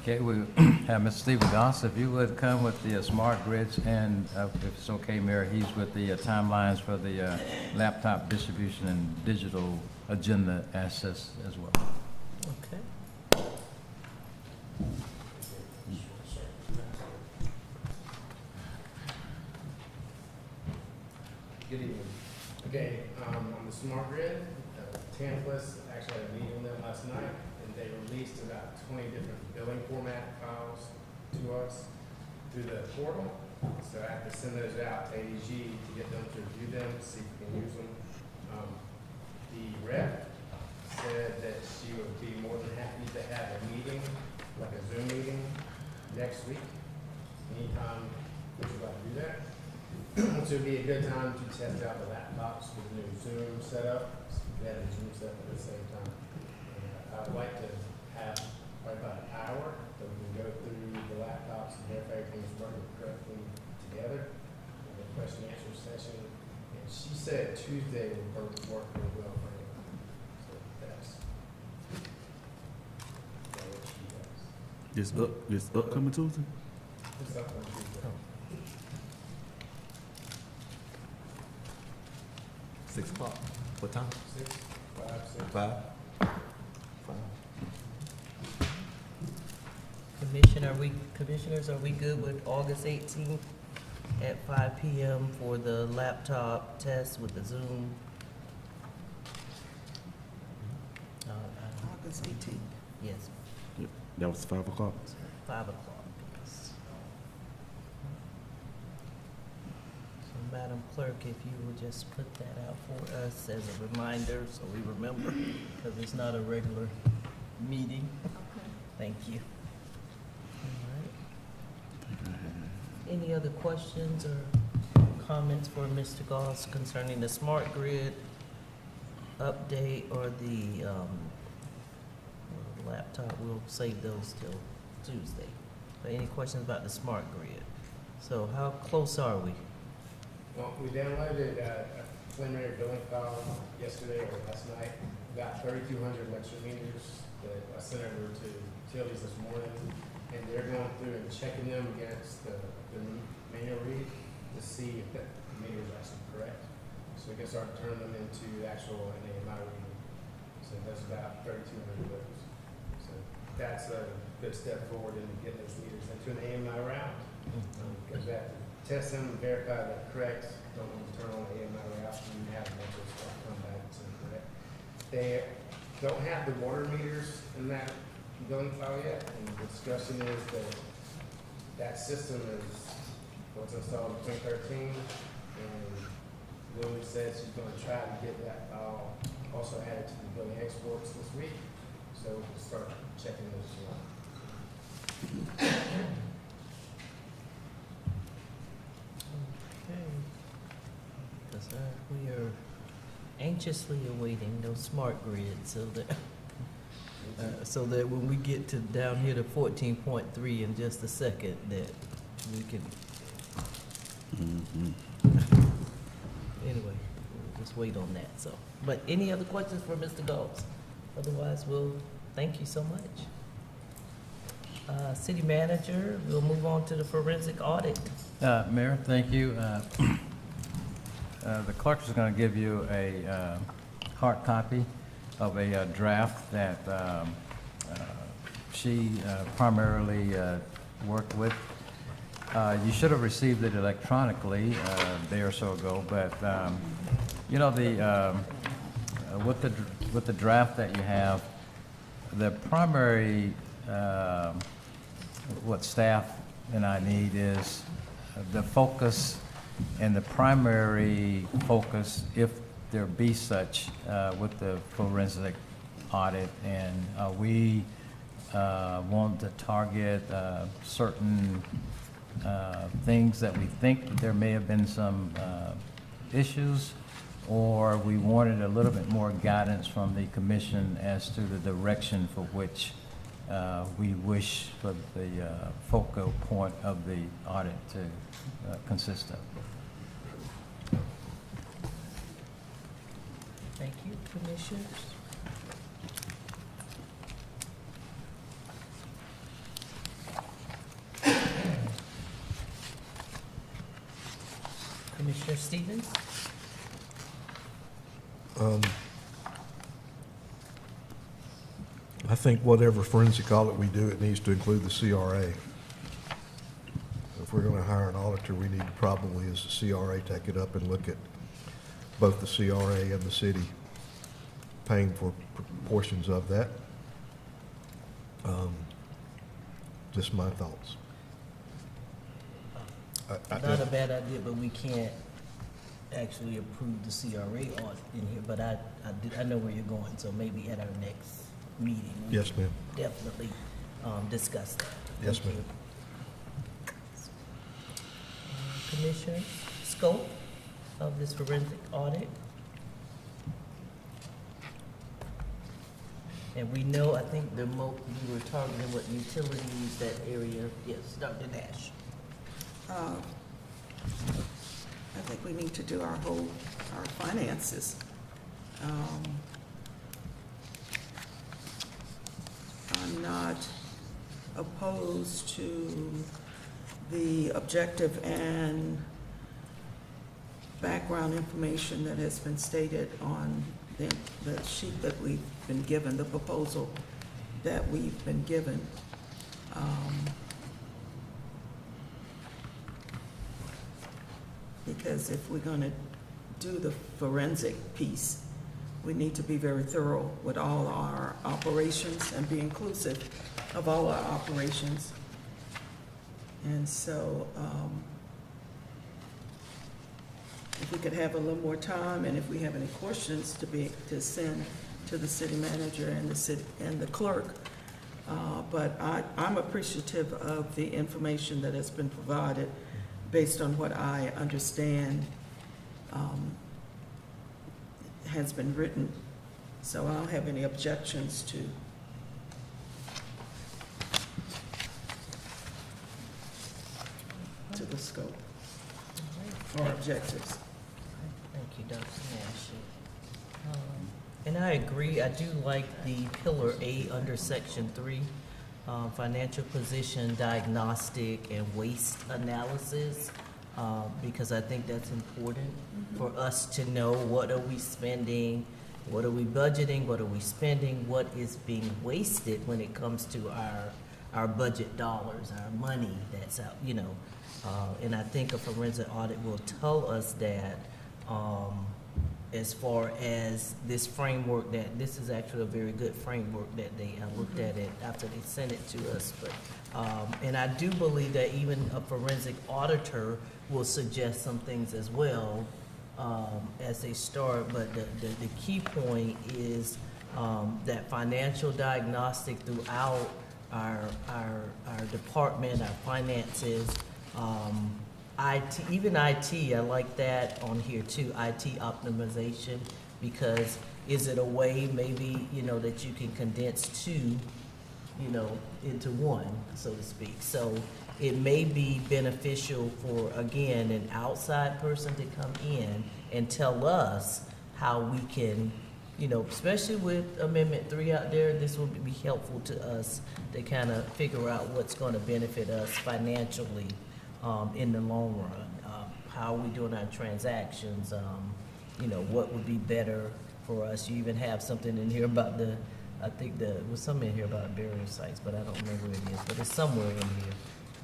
Okay, we have Mr. Stephen Goss, if you would come with the smart grids, and if it's okay, Mayor, he's with the timelines for the laptop distribution and digital agenda access as well. Okay. Good evening. Okay, on the smart grid, Tantalus actually had a meeting with them last night, and they released about 20 different billing format files to us through the portal. So I have to send those out to ADG to get them to review them, see if we can use them. The rep said that she would be more than happy to have a meeting, like a Zoom meeting, next week. Anytime would you like to do that? So it'd be a good time to test out the laptops with the new Zoom setup. So we had a Zoom setup at the same time. And I'd like to have probably about an hour that we can go through the laptops and verify everything's working correctly together. And a question and answer session. And she said Tuesday would work really well for everybody. So that's what she does. This upcoming Tuesday? It's up on Tuesday. 6 o'clock. What time? 6, 5, 6. 5? Commissioners, are we good with August 18th at 5 p.m. for the laptop test with the Zoom? August 18th. Yes, Yeah, that was 5 o'clock. 5 o'clock. Yes. So, Madam Clerk, if you would just put that out for us as a reminder so we remember, because it's not a regular meeting. Okay. Thank you. All right. Any other questions or comments for Mr. Goss concerning the smart grid update or the laptop? We'll save those till Tuesday. But any questions about the smart grid? So how close are we? Well, we downloaded a preliminary billing file yesterday or last night, about 3,200 electric meters that I sent over to utilities this morning, and they're going through and checking them against the manual read to see if the meter is actually correct. So we can start turning them into the actual AMI reading. So that's about 3,200 of those. So that's a good step forward in getting those meters into an AMI route. Because we have to test them and verify they're correct. Don't want to turn on the AMI route and have them to start come back and say correct. They don't have the water meters in that billing file yet, and the discussion is that that system is what's installed in 2013, and Lily says she's going to try to get that file also added to the billing exports this week, so we can start checking those out. Okay. Because we are anxiously awaiting those smart grids so that when we get to down here to 14.3 in just a second, that we can just wait on that, so. But any other questions for Mr. Goss? Otherwise, we'll, thank you so much. City Manager, we'll move on to the forensic audit. Mayor, thank you. The clerk is going to give you a hard copy of a draft that she primarily worked with. You should have received it electronically a day or so ago, but you know, with the draft that you have, the primary what staff and I need is the focus and the primary focus, if there be such, with the forensic audit. And we want to target certain things that we think there may have been some issues, or we wanted a little bit more guidance from the commission as to the direction for which we wish for the focal point of the audit to consist of. Thank you, Commissioners. Commissioner Stevens? I think whatever forensic audit we do, it needs to include the CRA. If we're going to hire an auditor, we need to probably, as the CRA, take it up and look at both the CRA and the city paying for portions of that. Just my thoughts. Not a bad idea, but we can't actually approve the CRA audit in here, but I know where you're going, so maybe at our next meeting. We Yes, ma'am. definitely discuss that. Yes, Thank ma'am. you. Commissioner, scope of this forensic audit? And we know, I think we were targeting what utilities, that area. Yes, Dr. Nash. I think we need to do our finances. I'm not opposed to the objective and background information that has been stated on the sheet that we've been given, the proposal that we've been given. Because if we're going to do the forensic piece, we need to be very thorough with all our operations and be inclusive of all our operations. And so if we could have a little more time, and if we have any questions to send to the city manager and the clerk. But I'm appreciative of the information that has been provided based on what I understand has been written. So I don't have any objections to the scope or objectives. Thank you, Dr. Nash. And I agree, I do like the Pillar A under Section 3, financial position, diagnostic, and waste analysis, because I think that's important for us to know what are we spending, what are we budgeting, what are we spending, what is being wasted when it comes to our budget dollars, our money that's out, you know. And I think a forensic audit will tell us that as far as this framework, that this is actually a very good framework that they looked at it after they sent it to us. But and I do believe that even a forensic auditor will suggest some things as well as they start. But the key point is that financial diagnostic throughout our department, our finances. IT, even IT, I like that on here too, IT optimization, because is it a way maybe, you know, that you can condense two, you know, into one, so to speak. So it may be beneficial for, again, an outside person to come in and tell us how we can, you know, especially with Amendment 3 out there, this will be helpful to us to kind of figure out what's going to benefit us financially in the long run. How are we doing our transactions? You know, what would be better for us? You even have something in here about I think there was something in here about burial sites, but I don't remember where it is, but it's somewhere in here.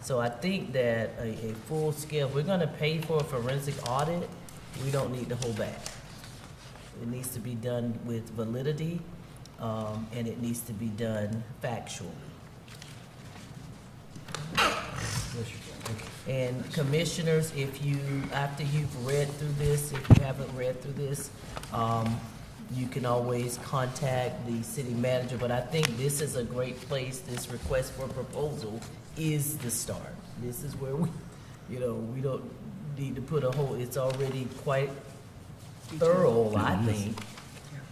So I think that a full scale, if we're going to pay for a forensic audit, we don't need to hold back. It needs to be done with validity, and it needs to be done factually. And commissioners, if you, after you've read through this, if you haven't read through this, you can always contact the city manager, but I think this is a great place. This request for proposal is the start. This is where we, you know, we don't need to put a whole, it's already quite thorough, I think,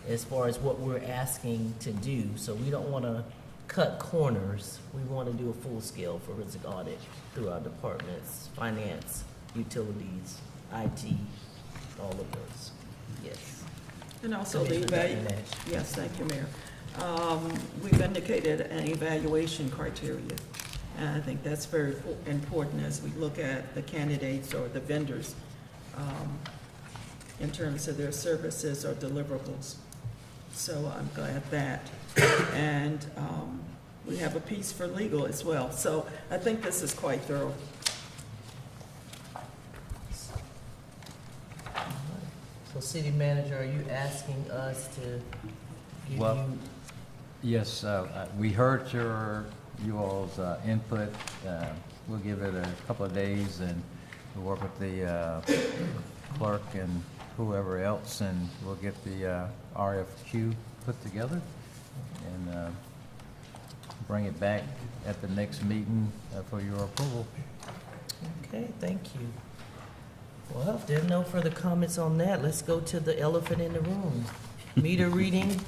as far as what we're asking to do. So we don't want to cut corners. We want to do a full-scale forensic audit through our departments, finance, utilities, IT, all of those. Yes. And also the Commissioner Nash. yes, thank you, Mayor. We've indicated an evaluation criteria, and I think that's very important as we look at the candidates or the vendors in terms of their services or deliverables. So I'm glad that. And we have a piece for legal as well. So I think this is quite thorough. So city manager, are you asking us to give Well, you? Yes, we heard you all's input. We'll give it a couple of days and we'll work with the clerk and whoever else, and we'll get the RFQ put together and bring it back at the next meeting for your approval. Okay, thank you. Well, if there are no further comments on that, let's go to the elephant in the room. Meter reading,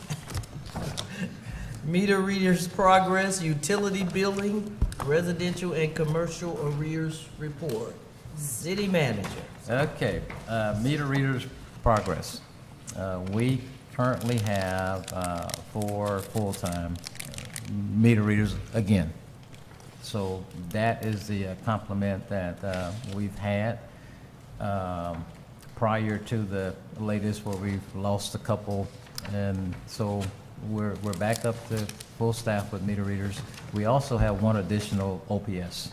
meter readers progress, utility billing, residential and commercial arrears report. City manager. Okay, meter readers progress. We currently have 4 full-time meter readers again. So that is the complement that we've had prior to the latest where we've lost a couple. And so we're back up to full staff with meter readers. We also have 1 additional OPS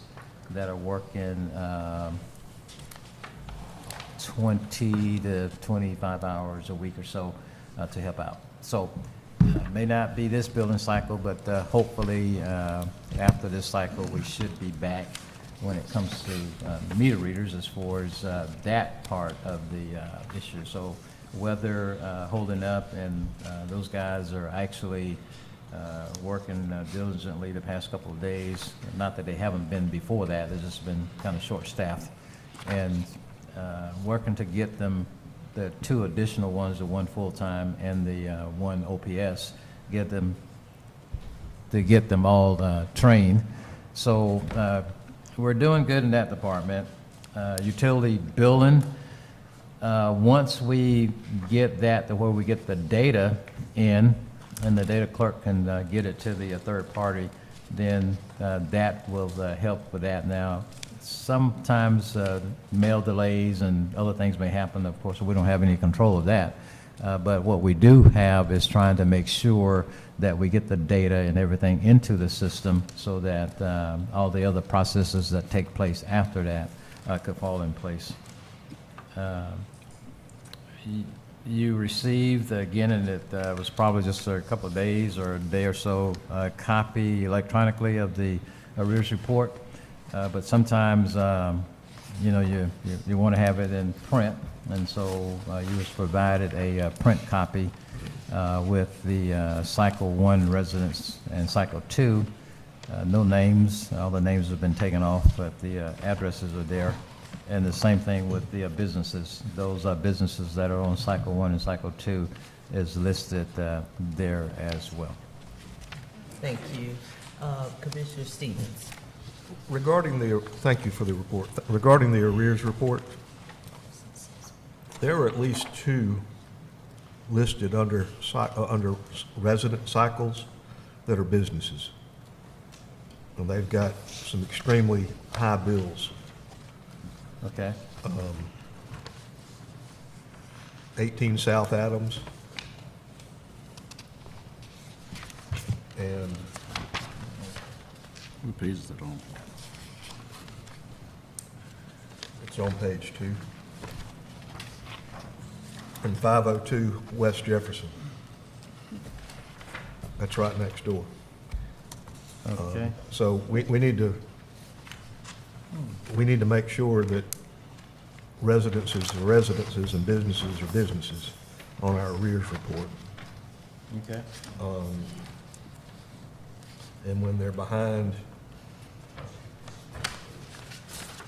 that are working 20 to 25 hours a week or so to help out. So may not be this billing cycle, but hopefully after this cycle, we should be back when it comes to meter readers as far as that part of the issue. So weather holding up, and those guys are actually working diligently the past couple of days. Not that they haven't been before that, they've just been kind of short-staffed. And working to get them, the 2 additional ones, the 1 full-time and the 1 OPS, get them all trained. So we're doing good in that department. Utility billing, once we get that to where we get the data in, and the data clerk can get it to the third party, then that will help with that. Now, sometimes mail delays and other things may happen. Of course, we don't have any control of that. But what we do have is trying to make sure that we get the data and everything into the system so that all the other processes that take place after that could fall in place. You received, again, and it was probably just a couple of days or a day or so, a copy electronically of the arrears report. But sometimes, you know, you want to have it in print, and so you was provided a print copy with the Cycle 1 residents and Cycle 2. No names, all the names have been taken off, but the addresses are there. And the same thing with the businesses. Those businesses that are on Cycle 1 and Cycle 2 is listed there as well. Thank you. Commissioner Stevens. Thank you for the report. Regarding the arrears report, there are at least 2 listed under resident cycles that are businesses. And they've got some extremely high bills. Okay. 18 South Adams. And What page is it on? it's on page 2. And 502 West Jefferson. That's right next door. Okay. So we need to make sure that residences are residences and businesses are businesses on our arrears report. Okay. And when they're behind,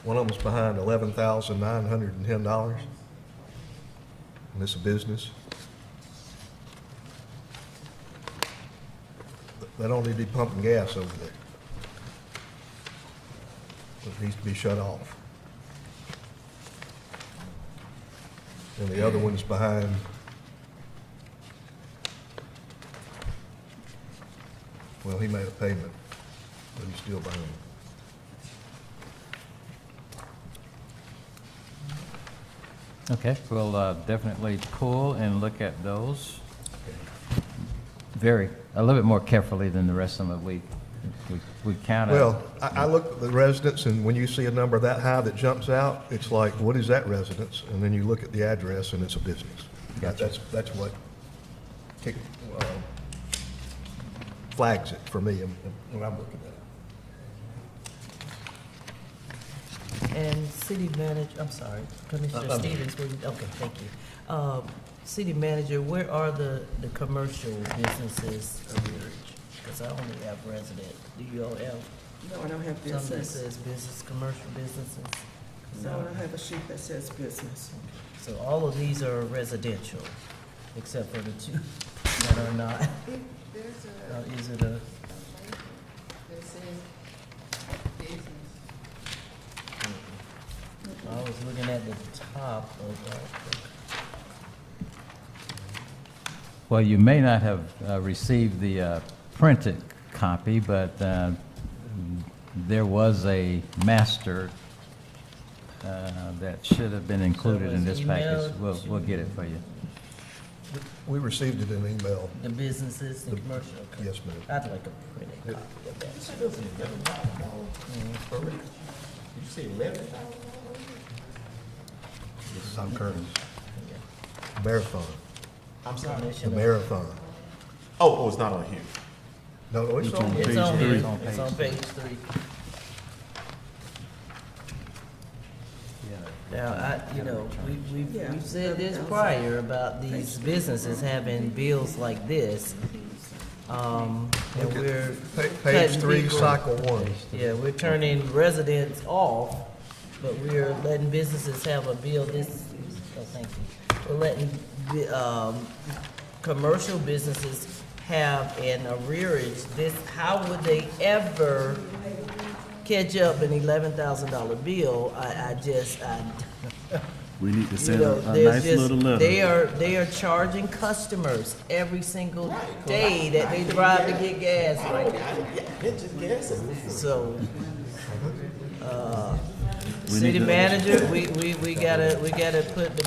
one of them's behind $11,910, and it's a business. They don't need to be pumping gas over there. It needs to be shut off. And the other one's behind, well, he made a payment, but he's still behind. Okay, we'll definitely pull and look at those a little bit more carefully than the rest of them. We kind of. Well, I look at the residents, and when you see a number that high that jumps out, it's like, what is that residence? And then you look at the address, and it's a business. Gotcha. That's what flags it for me when I'm looking at it. And city manager, I'm sorry, Commissioner Stevens, okay, thank you. City manager, where are the commercial businesses arrearage? Because I only have resident. Do you all have No, I don't have something that business. says business, commercial businesses? No, I don't have a sheet that says business. So all of these are residential, except for the two that are not. Is it a? I was looking at the top of that. Well, you may not have received the printed copy, but there was a master that should have been included in this package. We'll get it for you. We received it in email. The businesses, the commercial. Okay. Yes, ma'am. I'd like a printed copy of that. Did you say $11,000? This is on Curtis. Marathon, I'm sorry. the marathon. Oh, it's not on here. No, it's on. It's Page on three. here. It's on page 3. Now, we've said this prior about these businesses having bills like this. And we're Page cutting 3, people- cycle 1. Yeah, we're turning residents off, but we're letting businesses have a bill this, oh, thank you. We're letting, commercial businesses have an arrearage. How would they ever catch up an $11,000 bill? We need to You send know, a there's nice just, little letter. they are charging customers every single day that they drive to get gas right now. So, city manager, we gotta put the,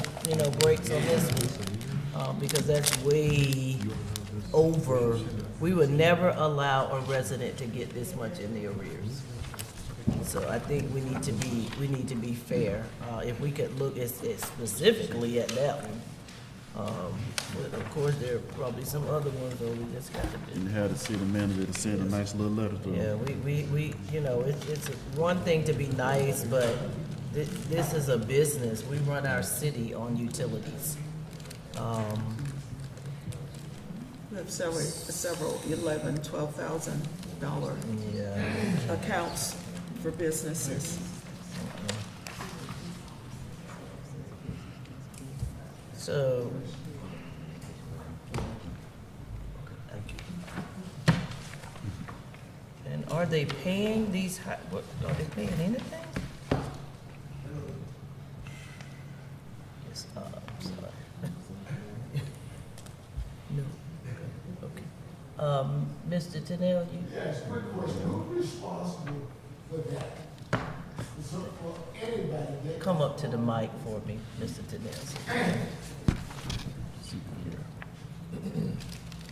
brakes on this one, because that's way over. We would never allow a resident to get this much in the arrears. So I think we need to be fair. If we could look specifically at that one. But of course, there are probably some other ones that we just got to do. You had the city manager to send a nice little letter to Yeah, them. it's one thing to be nice, but this is a business. We run our city on utilities. We have several $11,000, $12,000 Yeah. accounts for businesses. So. And are they paying these, are they paying anything? Yes, sorry. Mr. Tennell, you? Yes, quick question. Who's responsible for that? For anybody that. Come up to the mic for me, Mr. Tennell.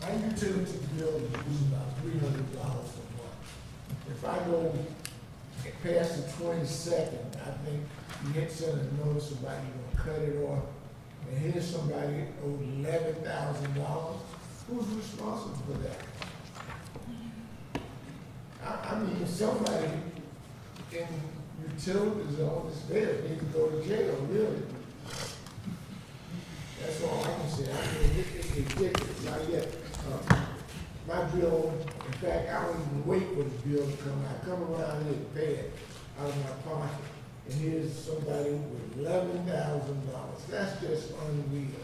My utility bill is about $300 a month. If I go past the 22nd, I think you hit send a notice about you gonna cut it off, and here's somebody owed $11,000. Who's responsible for that? I mean, somebody in utilities on this bill need to go to jail, really. That's all I can say. I mean, it's ridiculous. Not yet. My bill, in fact, I don't even wait for the bill to come out. I come around here and pay it out of my pocket. And here's somebody with $11,000. That's just unreal.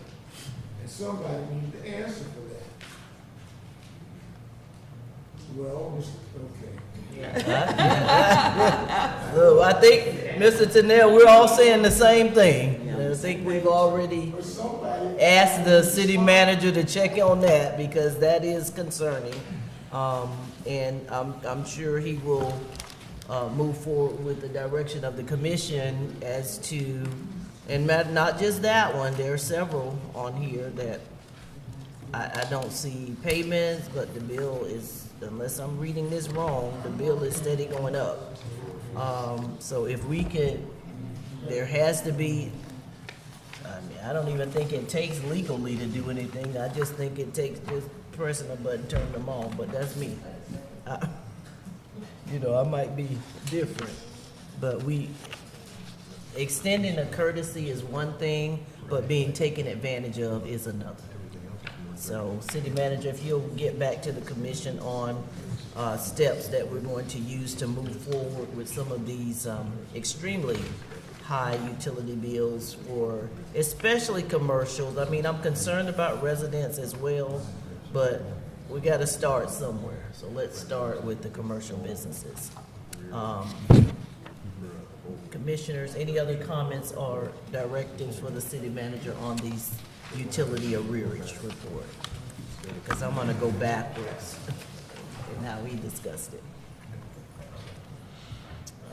And somebody needs to answer for that. Well, okay. So I think, Mr. Tennell, we're all saying the same thing. I think we've already asked the city manager to check on that because that is concerning. And I'm sure he will move forward with the direction of the commission as to, and not just that one, there are several on here that I don't see payments, but the bill is, unless I'm reading this wrong, the bill is steady going up. So if we could, there has to be, I mean, I don't even think it takes legally to do anything. I just think it takes just pressing a button, turning them on, but that's me. You know, I might be different, but extending a courtesy is one thing, but being taken advantage of is another. So, city manager, if you'll get back to the commission on steps that we're going to use to move forward with some of these extremely high utility bills for especially commercials. I mean, I'm concerned about residents as well, but we got to start somewhere. So let's start with the commercial businesses. Commissioners, any other comments or directives for the city manager on these utility arrearage report? Because I'm going to go backwards in how we discussed it.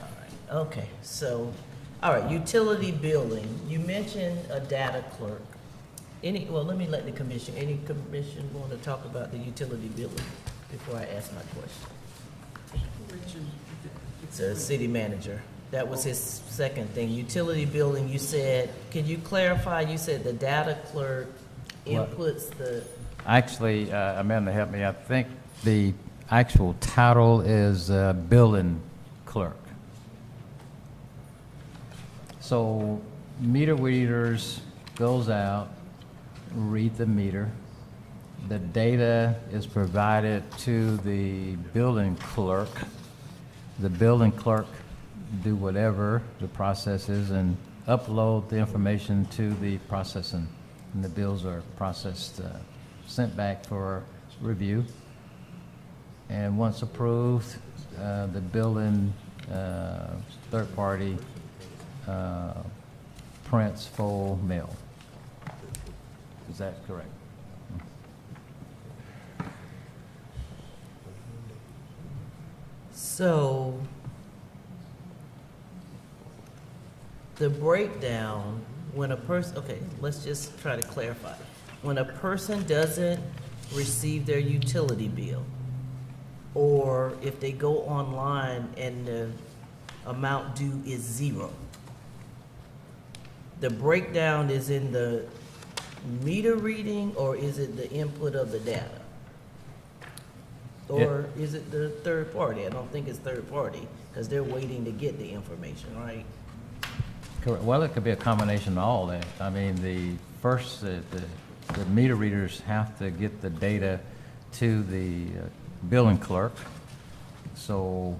All right. Okay. So, all right. Utility billing. You mentioned a data clerk. Well, let me let the commission. Any commission want to talk about the utility billing before I ask my question? So, city manager. That was his second thing. Utility billing, you said, can you clarify? You said the data clerk inputs the... Actually, Amanda, help me. I think the actual title is billing clerk. So meter readers goes out, read the meter. The data is provided to the building clerk. The building clerk do whatever the process is and upload the information to the processing. And the bills are processed, sent back for review. And once approved, the billing third party prints full mail. Is that correct? So the breakdown, when a person, okay, let's just try to clarify. When a person doesn't receive their utility bill, or if they go online and the amount due is 0, the breakdown is in the meter reading, or is it the input of the data? Or is it the third party? I don't think it's third party, because they're waiting to get the information, right? Correct. Well, it could be a combination of all that. I mean, the meter readers have to get the data to the billing clerk. So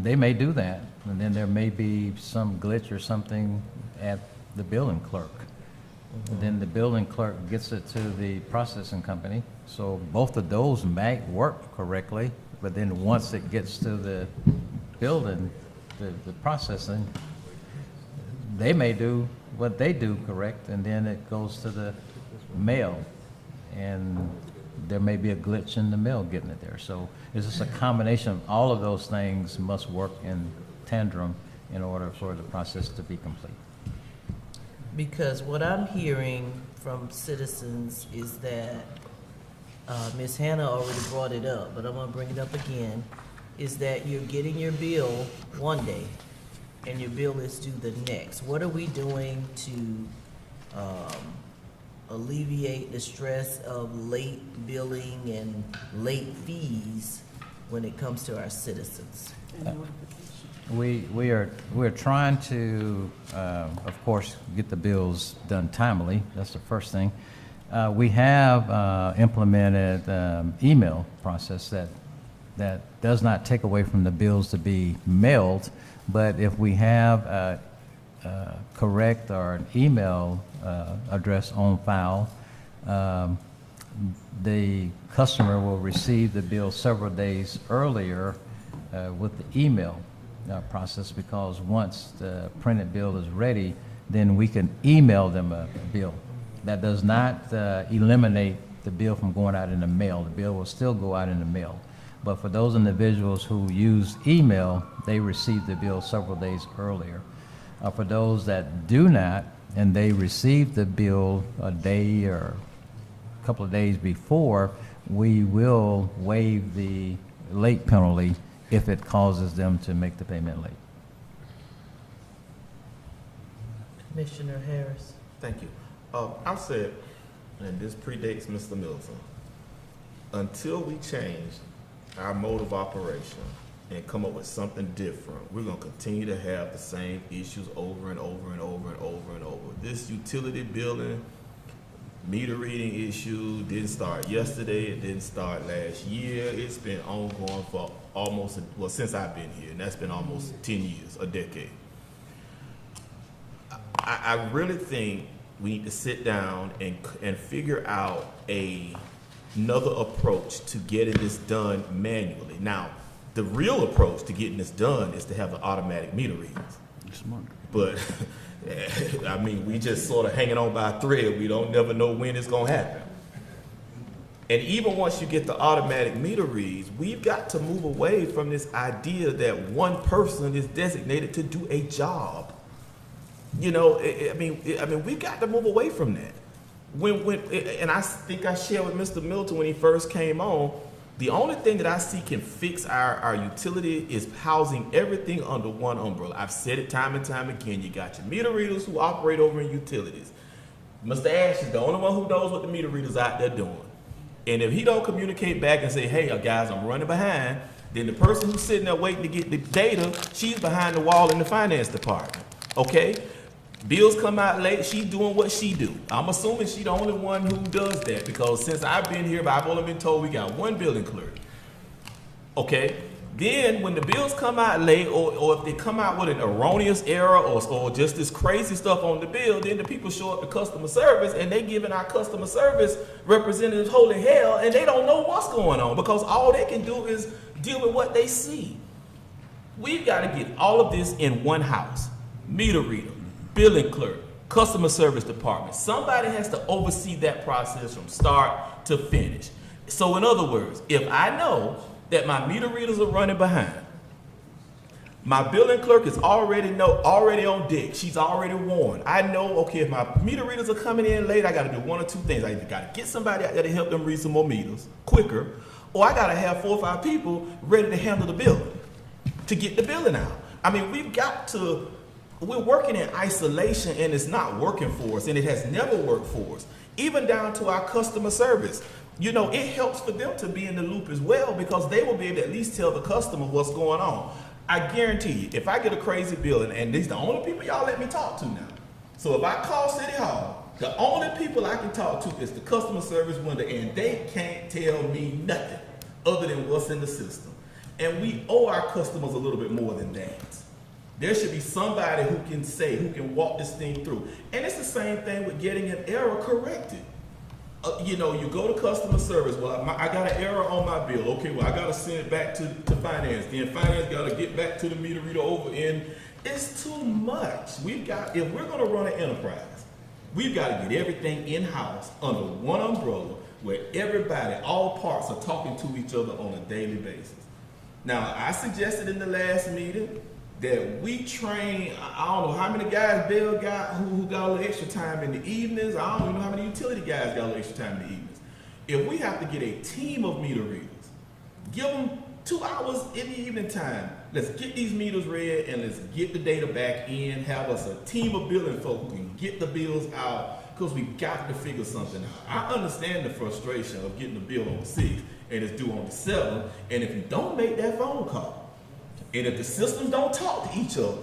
they may do that, and then there may be some glitch or something at the billing clerk. And then the billing clerk gets it to the processing company. So both of those might work correctly, but then once it gets to the building, the processing, they may do what they do correct, and then it goes to the mail. And there may be a glitch in the mail getting it there. So it's just a combination of all of those things must work in tandem in order for the process to be complete. Because what I'm hearing from citizens is that, Ms. Hannah already brought it up, but I'm gonna bring it up again, is that you're getting your bill one day and your bill is due the next. What are we doing to alleviate the stress of late billing and late fees when it comes to our citizens? We're trying to, of course, get the bills done timely. That's the first thing. We have implemented email process that does not take away from the bills to be mailed, but if we have a correct or an email address on file, the customer will receive the bill several days earlier with the email process, because once the printed bill is ready, then we can email them a bill. That does not eliminate the bill from going out in the mail. The bill will still go out in the mail. But for those individuals who use email, they receive the bill several days earlier. For those that do not, and they receive the bill a day or a couple of days before, we will waive the late penalty if it causes them to make the payment late. Commissioner Harris. Thank you. I said, and this predates Mr. Milton, until we change our mode of operation and come up with something different, we're going to continue to have the same issues over and over and over and over and over. This utility billing, meter reading issue didn't start yesterday. It didn't start last year. It's been ongoing for almost, well, since I've been here, and that's been almost 10 years, a decade. I really think we need to sit down and figure out another approach to getting this done manually. Now, the real approach to getting this done is to have the automatic meter readings. But I mean, we just sort of hanging on by a thread. We don't never know when it's gonna happen. And even once you get the automatic meter reads, we've got to move away from this idea that one person is designated to do a job. You know, I mean, we got to move away from that. And I think I shared with Mr. Milton when he first came on, the only thing that I see can fix our utility is housing everything under one umbrella. I've said it time and time again. You got your meter readers who operate over in utilities. Mr. Ash is the only one who knows what the meter readers out there doing. And if he don't communicate back and say, hey, guys, I'm running behind, then the person who's sitting there waiting to get the data, she's behind the wall in the finance department, okay? Bills come out late, she's doing what she do. I'm assuming she's the only one who does that, because since I've been here, I've only been told we got one billing clerk. Okay? Then when the bills come out late, or if they come out with an erroneous error or just this crazy stuff on the bill, then the people show up to customer service and they giving our customer service representatives holy hell, and they don't know what's going on because all they can do is deal with what they see. We've got to get all of this in one house. Meter reader, billing clerk, customer service department. Somebody has to oversee that process from start to finish. So in other words, if I know that my meter readers are running behind, my billing clerk is already on deck. She's already warned. I know, okay, if my meter readers are coming in late, I got to do one or two things. I either got to get somebody out there to help them read some more meters quicker, or I got to have 4 or 5 people ready to handle the billing, to get the billing out. I mean, we're working in isolation, and it's not working for us, and it has never worked for us. Even down to our customer service. You know, it helps for them to be in the loop as well, because they will be able to at least tell the customer what's going on. I guarantee you, if I get a crazy bill, and these are the only people y'all let me talk to now. So if I call City Hall, the only people I can talk to is the customer service window, and they can't tell me nothing other than what's in the system. And we owe our customers a little bit more than that. There should be somebody who can walk this thing through. And it's the same thing with getting an error corrected. You know, you go to customer service. Well, I got an error on my bill. Okay, well, I got to send it back to finance. Then finance got to get back to the meter reader over. And it's too much. If we're going to run an enterprise, we've got to get everything in-house under one umbrella. where everybody, all parts are talking to each other on a daily basis. Now, I suggested in the last meeting that we train, I don't know how many guys Bill got who got a little extra time in the evenings. I don't even know how many utility guys got a little extra time in the evenings. If we have to get a team of meter readers, give them 2 hours in the evening time. Let's get these meters read and let's get the data back in. Have us a team of billing folk who can get the bills out, because we got to figure something out. I understand the frustration of getting the bill on the 6th and it's due on the 7th. And if you don't make that phone call, and if the systems don't talk to each other,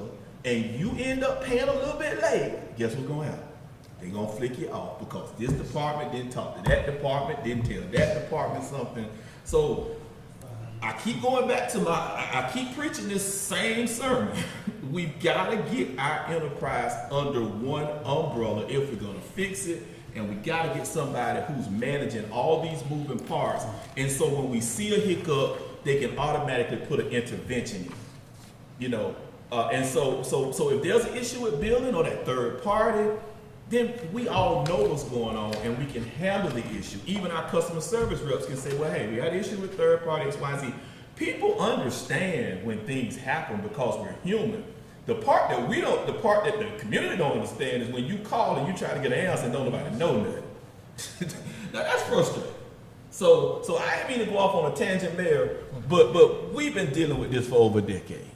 and you end up paying a little bit late, guess what's going to happen? They're going to flick you off because this department didn't talk to that department, didn't tell that department something. So I keep going back to I keep preaching this same sermon. We've got to get our enterprise under one umbrella if we're going to fix it. And we got to get somebody who's managing all these moving parts. And so when we see a hiccup, they can automatically put an intervention in. You know, and so if there's an issue with billing or that third party, then we all know what's going on and we can handle the issue. Even our customer service reps can say, well, hey, we had an issue with third party X, Y, Z. People understand when things happen because we're human. The part that the community don't understand is when you call and you try to get an answer and don't nobody know nothing. Now that's frustrating. So I didn't mean to go off on a tangent there, but we've been dealing with this for over a decade.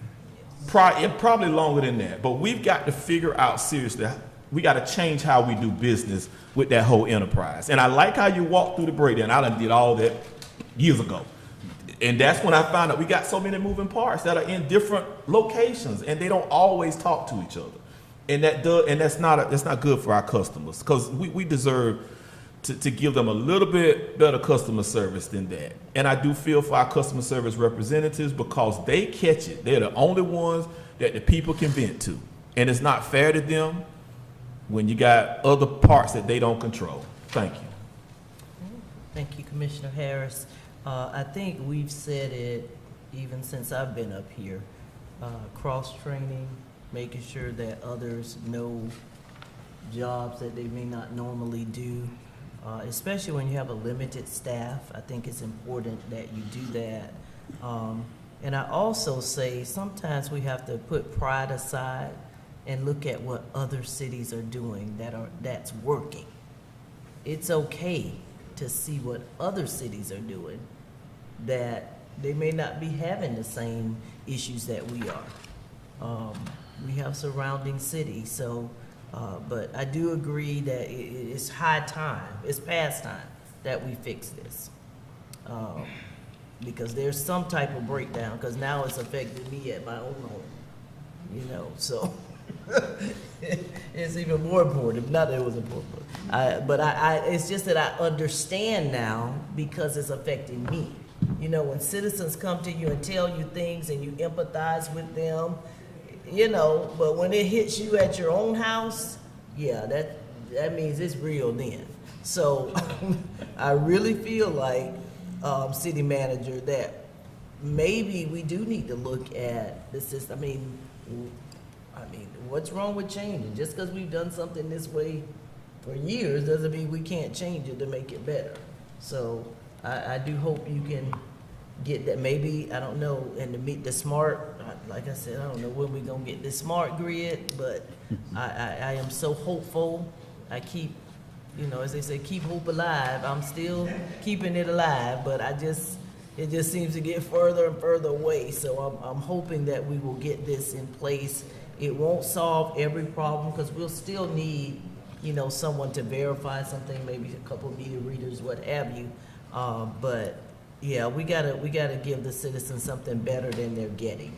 Probably longer than that. But we've got to figure out seriously, we got to change how we do business with that whole enterprise. And I like how you walked through the breakdown. I done did all that years ago. And that's when I found out we got so many moving parts that are in different locations and they don't always talk to each other. And that's not good for our customers, because we deserve to give them a little bit better customer service than that. And I do feel for our customer service representatives, because they catch it. They're the only ones that the people can vent to. And it's not fair to them when you got other parts that they don't control. Thank you. Thank you, Commissioner Harris. I think we've said it even since I've been up here. Cross-training, making sure that others know jobs that they may not normally do, especially when you have a limited staff. I think it's important that you do that. And I also say sometimes we have to put pride aside and look at what other cities are doing that's working. It's okay to see what other cities are doing, that they may not be having the same issues that we are. We have surrounding cities, so, but I do agree that it's high time, it's past time that we fix this. Because there's some type of breakdown, because now it's affecting me at my own home, you know, so. It's even more important. Not that it was important, but it's just that I understand now because it's affecting me. You know, when citizens come to you and tell you things and you empathize with them, you know, but when it hits you at your own house, yeah, that means it's real then. So I really feel like, city manager, that maybe we do need to look at the system. I mean, what's wrong with changing? Just because we've done something this way for years doesn't mean we can't change it to make it better. So I do hope you can get that. Maybe, I don't know, and to meet the smart, like I said, I don't know when we're going to get this smart grid, but I am so hopeful. I keep, you know, as they say, keep hope alive. I'm still keeping it alive, but it just seems to get further and further away. So I'm hoping that we will get this in place. It won't solve every problem, because we'll still need, you know, someone to verify something, maybe a couple of meter readers, what have you. But yeah, we gotta give the citizens something better than they're getting.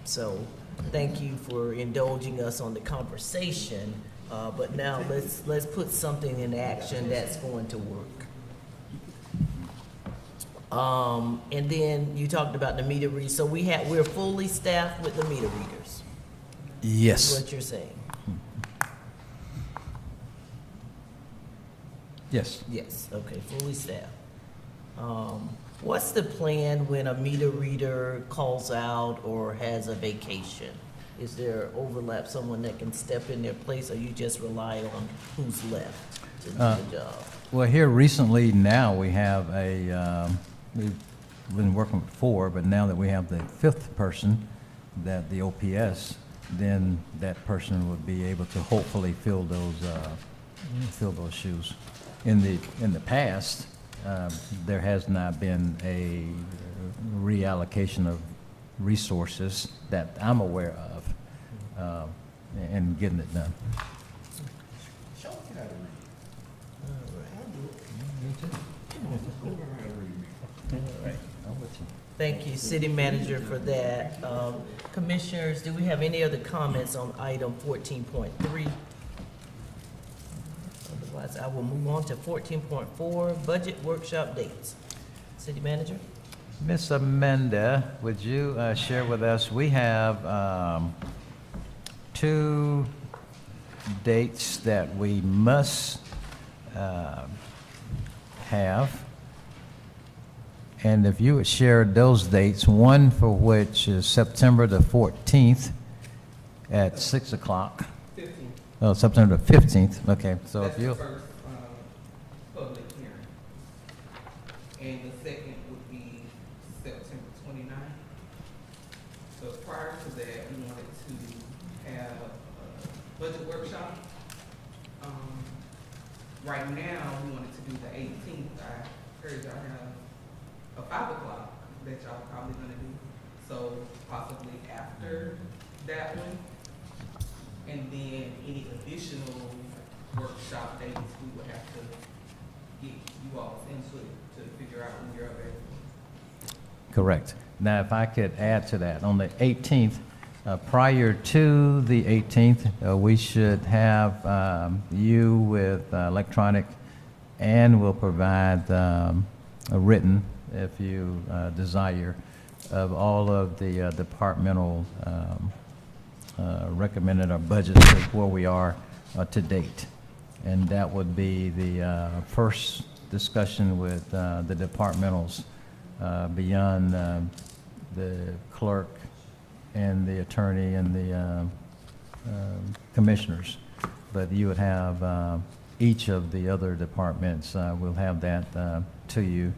So thank you for indulging us on the conversation. But now let's put something in action that's going to work. And then you talked about the meter readers. So we're fully staffed with the meter readers. Yes. That's what you're saying. Yes. Yes. Okay. Fully staffed. What's the plan when a meter reader calls out or has a vacation? Is there overlap, someone that can step in their place, or you just rely on who's left to do the job? Well, here recently, now we have we've been working with 4, but now that we have the 5th person, that the OPS, then that person would be able to hopefully fill those shoes. In the past, there has not been a reallocation of resources that I'm aware of in getting it done. Thank you, City Manager, for that. Commissioners, do we have any other comments on item 14.3? Otherwise, I will move on to 14.4, budget workshop dates. City Manager? Ms. Amanda, would you share with us, we have 2 dates that we must have. And if you would share those dates, one for which is September the 14th at 6 o'clock. 15th. Oh, September the 15th, okay. So That's if you, the first public hearing. And the second would be September 29th. So prior to that, we wanted to have a budget workshop. Right now, we wanted to do the 18th. I heard y'all have a 5 o'clock that y'all probably gonna do. So possibly after that one. And then any additional workshop dates, we would have to get you all's input to figure out when you're available. correct. Now, if I could add to that, on the 18th, prior to the 18th, we should have you with electronic, and we'll provide a written, if you desire, of all of the departmental recommended our budgets of where we are to date. And that would be the first discussion with the departmentals beyond the clerk and the attorney and the commissioners. But you would have each of the other departments, we'll have that to you